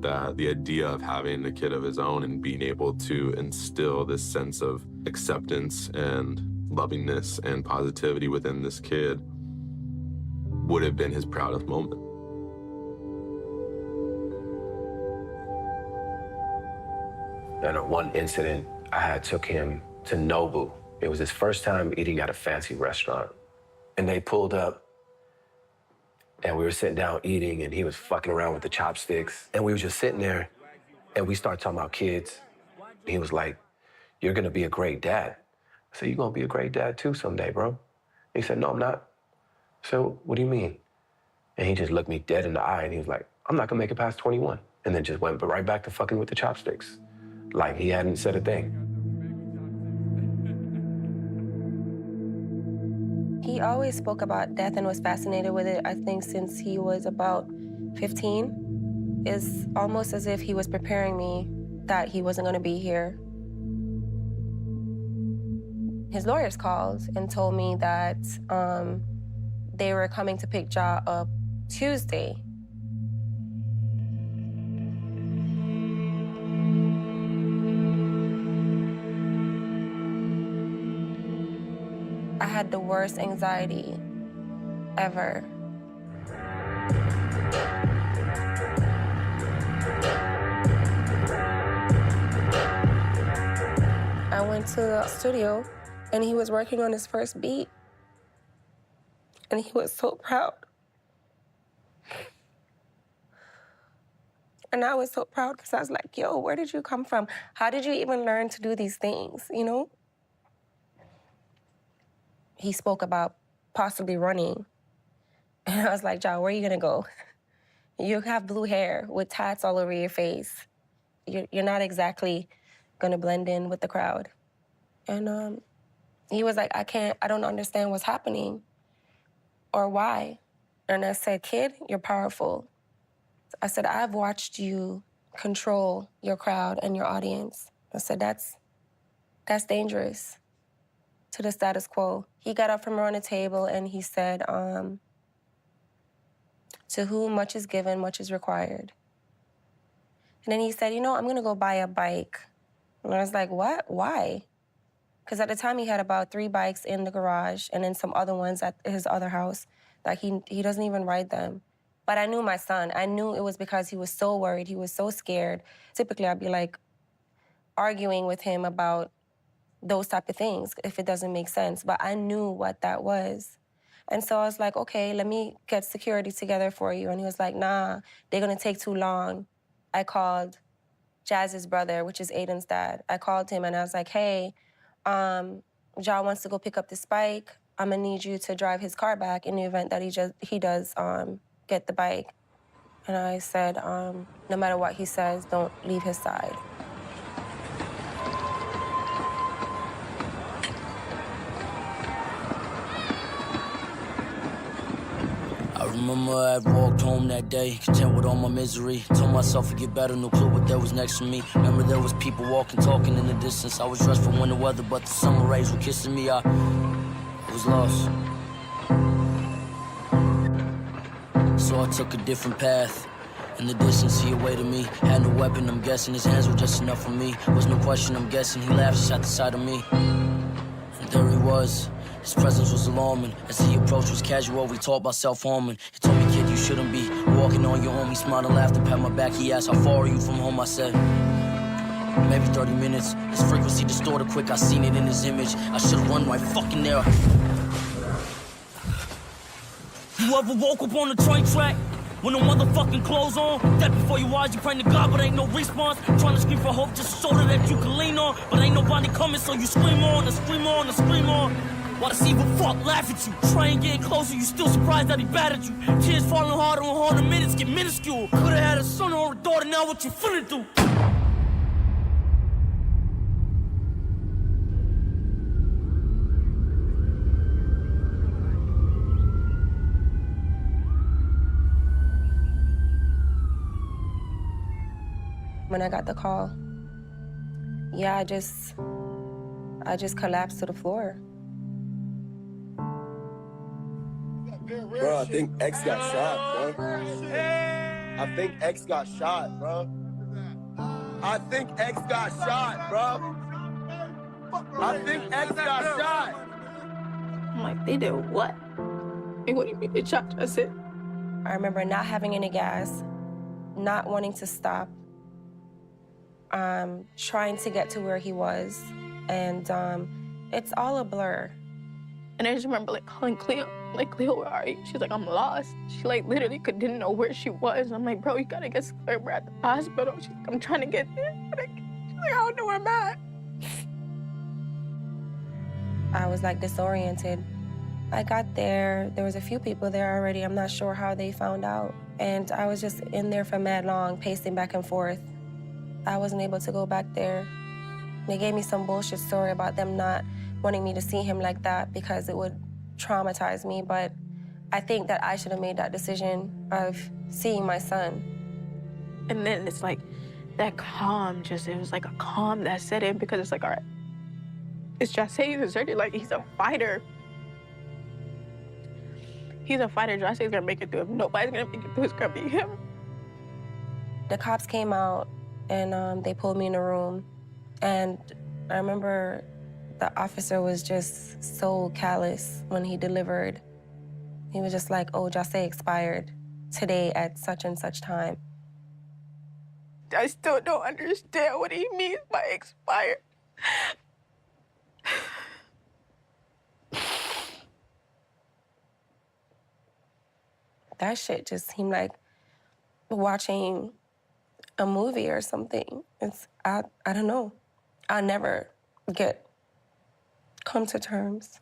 that the idea of having a kid of his own and being able to instill this sense of acceptance and lovingness and positivity within this kid would have been his proudest moment. And on one incident, I took him to Nobu. It was his first time eating at a fancy restaurant. And they pulled up, and we were sitting down eating, and he was fucking around with the chopsticks. And we were just sitting there, and we started talking about kids. And he was like, "You're gonna be a great dad." I said, "You're gonna be a great dad too someday, bro." He said, "No, I'm not." So, what do you mean? And he just looked me dead in the eye and he was like, "I'm not gonna make it past 21. And then just went right back to fucking with the chopsticks. Like he hadn't said a thing. He always spoke about death and was fascinated with it, I think, since he was about 15. It's almost as if he was preparing me that he wasn't gonna be here. His lawyers called and told me that they were coming to pick Jah up Tuesday. I had the worst anxiety ever. I went to the studio and he was working on his first beat. And he was so proud. And I was so proud because I was like, yo, where did you come from? How did you even learn to do these things, you know? He spoke about possibly running. And I was like, Jah, where are you gonna go? You have blue hair with tats all over your face. You're not exactly gonna blend in with the crowd. And he was like, I don't understand what's happening. Or why? And I said, kid, you're powerful. I said, I've watched you control your crowd and your audience. I said, that's dangerous to the status quo. He got up from around the table and he said, to whom much is given, much is required. And then he said, you know, I'm gonna go buy a bike. And I was like, what? Why? Because at the time he had about 3 bikes in the garage and then some other ones at his other house that he doesn't even ride them. But I knew my son. I knew it was because he was so worried. He was so scared. Typically, I'd be like arguing with him about those type of things if it doesn't make sense. But I knew what that was. And so I was like, okay, let me get security together for you. And he was like, nah, they're gonna take too long. I called Jazz's brother, which is Aiden's dad. I called him and I was like, hey, Jah wants to go pick up this bike. I'm gonna need you to drive his car back in the event that he does get the bike. And I said, no matter what he says, don't leave his side. I remember I walked home that day, content with all my misery. Told myself to get better, no clue what there was next to me. Remember there was people walking, talking in the distance. I was dressed for winter weather, but the summer rays were kissing me. I was lost. So I took a different path. In the distance, he awaited me. Had no weapon, I'm guessing his hands were just enough for me. Was no question, I'm guessing he laughed just at the sight of me. And there he was. His presence was alarming. As he approached was casual, we talked about self-harming. He told me, kid, you shouldn't be walking on your own. He smiled and laughed and pat my back. He asked, how far are you from home? I said, maybe 30 minutes. His frequency distorted quick, I seen it in his image. I should've run right fucking there. You ever woke up on the train track with no motherfucking clothes on? That before your eyes, you praying to God, but ain't no response. Trying to scream for hope, just a shoulder that you can lean on. But ain't nobody coming, so you scream on and scream on and scream on. While the evil fuck laugh at you. Trying getting closer, you still surprised that he bad at you. Tears falling harder and harder, minutes get minuscule. Could've had a son or a daughter, now what you finna do? When I got the call, yeah, I just collapsed to the floor. Bro, I think X got shot, bro. I think X got shot, bro. I think X got shot, bro. I think X got shot. I'm like, they did what? Hey, what do you mean they shot? That's it. I remember not having any gas, not wanting to stop, trying to get to where he was, and it's all a blur. And I just remember like calling Cleo, like, Cleo, where are you? She's like, I'm lost. She like literally didn't know where she was. I'm like, bro, you gotta get somewhere. We're at the hospital. She's like, I'm trying to get there. She's like, I don't know where I'm at. I was like disoriented. I got there, there was a few people there already. I'm not sure how they found out. And I was just in there for mad long, pacing back and forth. I wasn't able to go back there. They gave me some bullshit story about them not wanting me to see him like that because it would traumatize me, but I think that I should have made that decision of seeing my son. And then it's like that calm, it was like a calm that set in because it's like, all right, it's Jassé, he's already like, he's a fighter. He's a fighter, Jassé's gonna make it through. If nobody's gonna make it through, it's gonna be him. The cops came out and they pulled me in a room. And I remember the officer was just so callous when he delivered. He was just like, oh, Jassé expired today at such and such time. I still don't understand what he means by expired. That shit just seemed like watching a movie or something. I don't know. I'll never come to terms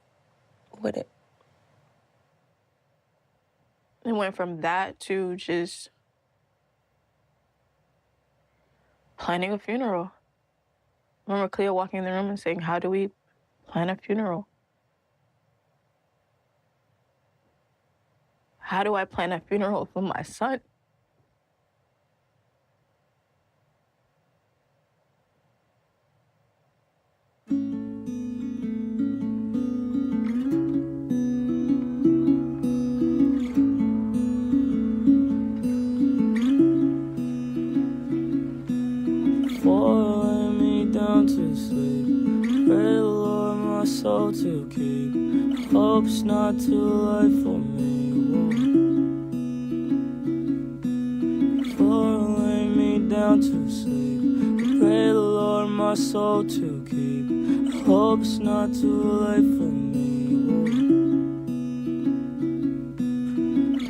with it. It went from that to just planning a funeral. I remember Cleo walking in the room and saying, how do we plan a funeral? How do I plan a funeral for my son? To sleep, pray the Lord my soul to keep. Hope it's not too late for me. Before I lay me down to sleep, pray the Lord my soul to keep. Hope it's not too late for me.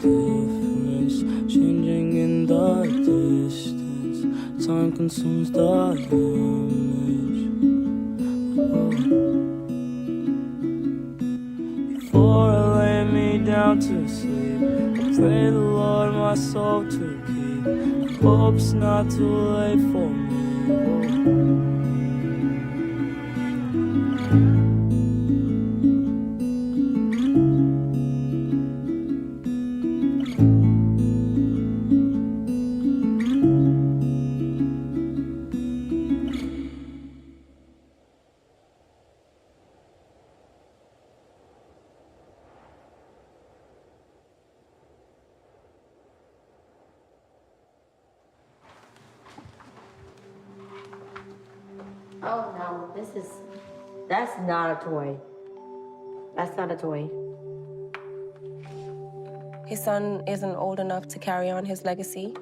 Difference changing in the distance. Time consumes the image. Before I lay me down to sleep, I pray the Lord my soul to keep. Hope it's not too late for me. Oh no, that's not a toy. That's not a toy. His son isn't old enough to carry on his legacy.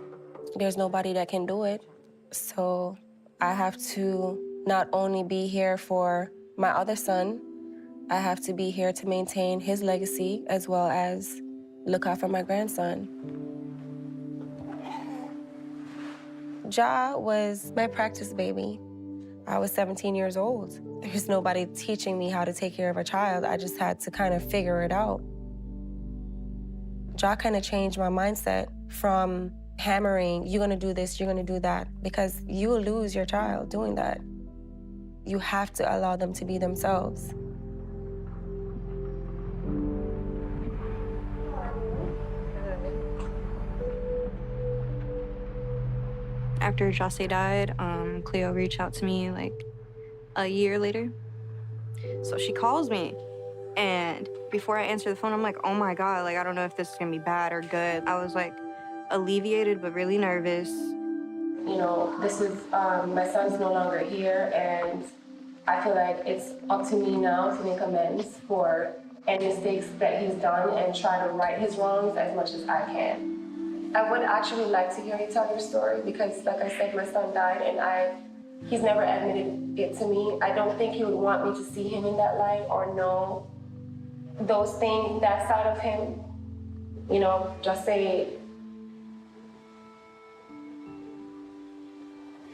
There's nobody that can do it. So I have to not only be here for my other son, I have to be here to maintain his legacy as well as look out for my grandson. Ja was my practice baby. I was 17 years old. There's nobody teaching me how to take care of a child. I just had to kind of figure it out. Ja kind of changed my mindset from hammering, you're gonna do this, you're gonna do that, because you will lose your child doing that. You have to allow them to be themselves. After José died, Cleo reached out to me like a year later. So she calls me, and before I answer the phone, I'm like, oh my God, like, I don't know if this is gonna be bad or good. I was like alleviated, but really nervous. You know, this is, my son's no longer here, and I feel like it's up to me now to make amends for any mistakes that he's done and try to right his wrongs as much as I can. I would actually like to hear you tell your story because, like I said, my son died and he's never admitted it to me. I don't think he would want me to see him in that light or know those things, that side of him. You know, just say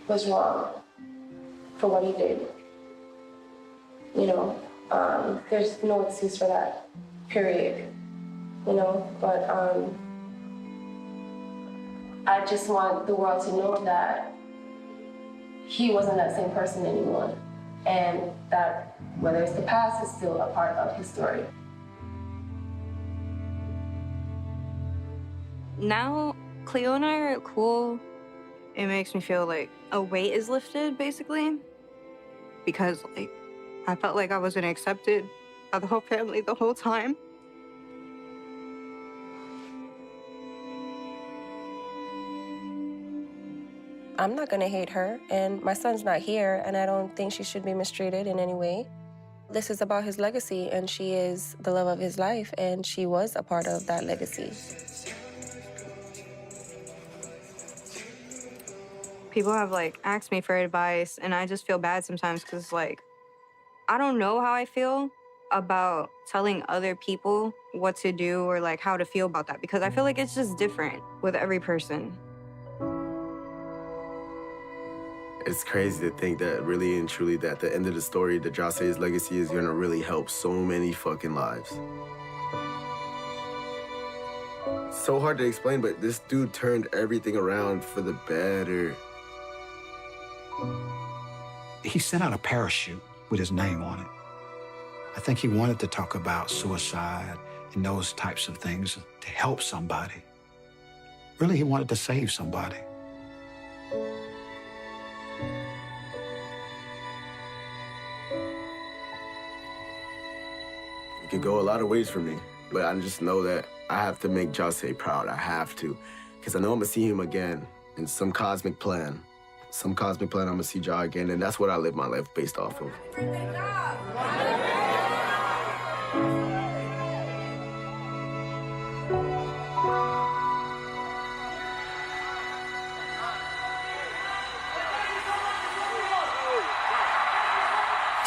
was wrong for what he did. You know, there's no excuse for that, period. You know, but I just want the world to know that he wasn't that same person anymore, and that whether it's the past, is still a part of his story. Now, Cleo and I are cool. It makes me feel like a weight is lifted, basically, because like I felt like I wasn't accepted by the whole family the whole time. I'm not gonna hate her, and my son's not here, and I don't think she should be mistreated in any way. This is about his legacy, and she is the love of his life, and she was a part of that legacy. People have like asked me for advice, and I just feel bad sometimes because like I don't know how I feel about telling other people what to do or like how to feel about that, because I feel like it's just different with every person. It's crazy to think that really and truly that at the end of the story, that José's legacy is gonna really help so many fucking lives. So hard to explain, but this dude turned everything around for the better. He sent out a parachute with his name on it. I think he wanted to talk about suicide and those types of things to help somebody. Really, he wanted to save somebody. It could go a lot of ways for me, but I just know that I have to make José proud. I have to, because I know I'm gonna see him again in some cosmic plan. Some cosmic plan, I'm gonna see Ja again, and that's what I live my life based off of.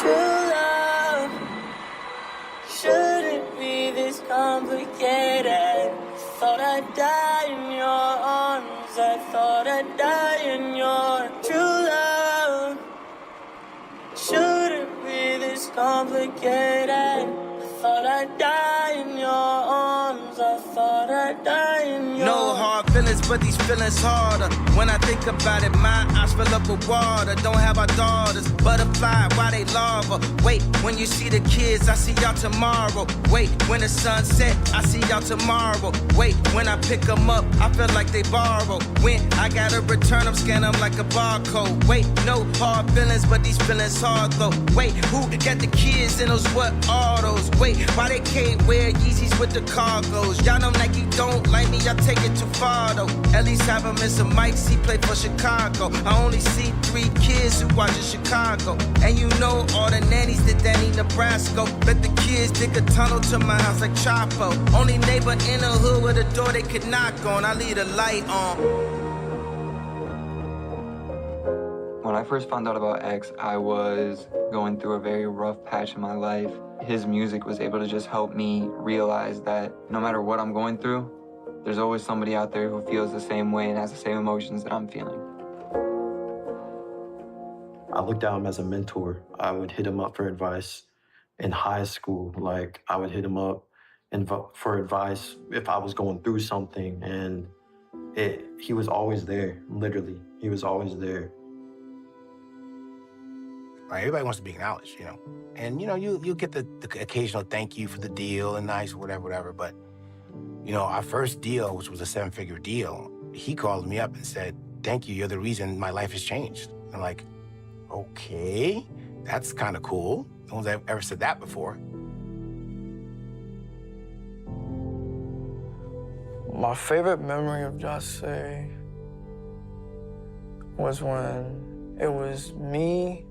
True love shouldn't be this complicated. Thought I'd die in your arms. I thought I'd die in your true love. Shouldn't be this complicated. I thought I'd die in your arms. I thought I'd die in your. No hard feelings, but these feelings harder. When I think about it, my eyes fill up with water. Don't have our daughters, butterfly, why they lava? Wait, when you see the kids, I see y'all tomorrow. Wait, when the sun set, I see y'all tomorrow. Wait, when I pick them up, I feel like they borrow. When I gotta return them, scan them like a barcode. Wait, no hard feelings, but these feelings hard though. Wait, who got the kids in those, what are those? Wait, why they can't wear Yeezys with the cargos? Y'all know Nike don't like me, y'all I take it too far though. At least have him in some mics, he play for Chicago. I only see 3 kids who watch in Chicago. And you know all the nannies that Danny Nebraska. Bet the kids dig a tunnel to my house like Chapo. Only neighbor in the hood with a door they could knock on. I leave the light on. When I first found out about X, I was going through a very rough patch in my life. His music was able to just help me realize that no matter what I'm going through, there's always somebody out there who feels the same way and has the same emotions that I'm feeling. I looked at him as a mentor. I would hit him up for advice in high school. Like, I would hit him up for advice if I was going through something, and he was always there, literally. He was always there. Right, everybody wants to be acknowledged, you know. And, you know, you get the occasional thank you for the deal and nice, whatever. But, you know, our first deal, which was a 7-figure deal, he called me up and said, thank you, you're the reason my life has changed. I'm like, okay, that's kind of cool. No one's ever said that before. My favorite memory of Jahseh was when it was me,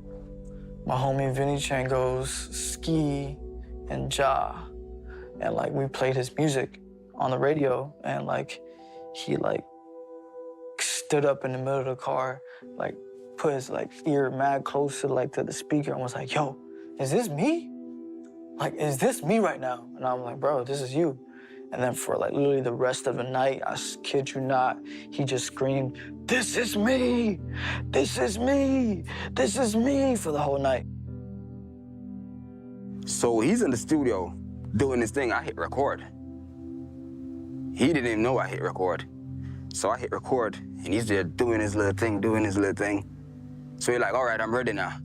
my homie Vinny Changos, Ski, and Ja. And like we played his music on the radio, and like he like stood up in the middle of the car, like put his like ear mad close to like to the speaker and was like, yo, is this me? Like, is this me right now? And I'm like, bro, this is you. And then for like literally the rest of the night, I kid you not, he just screamed, this is me, this is me, this is me for the whole night. So he's in the studio doing this thing, I hit record. He didn't even know I hit record. So I hit record and he's there doing his little thing, So he's like, all right, I'm ready now.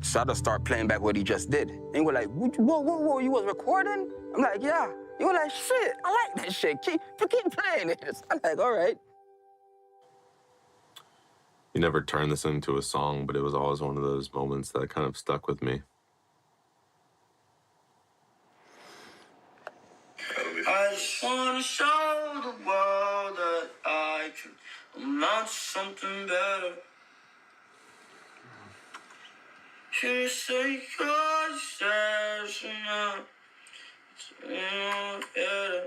So I just start playing back what he just did. And we're like, whoa, you was recording? I'm like, yeah. You were like, shit, I like that shit. Keep playing this. I'm like, all right. He never turned this into a song, but it was always one of those moments that kind of stuck with me. I just wanna show the world that I can amount to something better. You say God says enough. Yeah.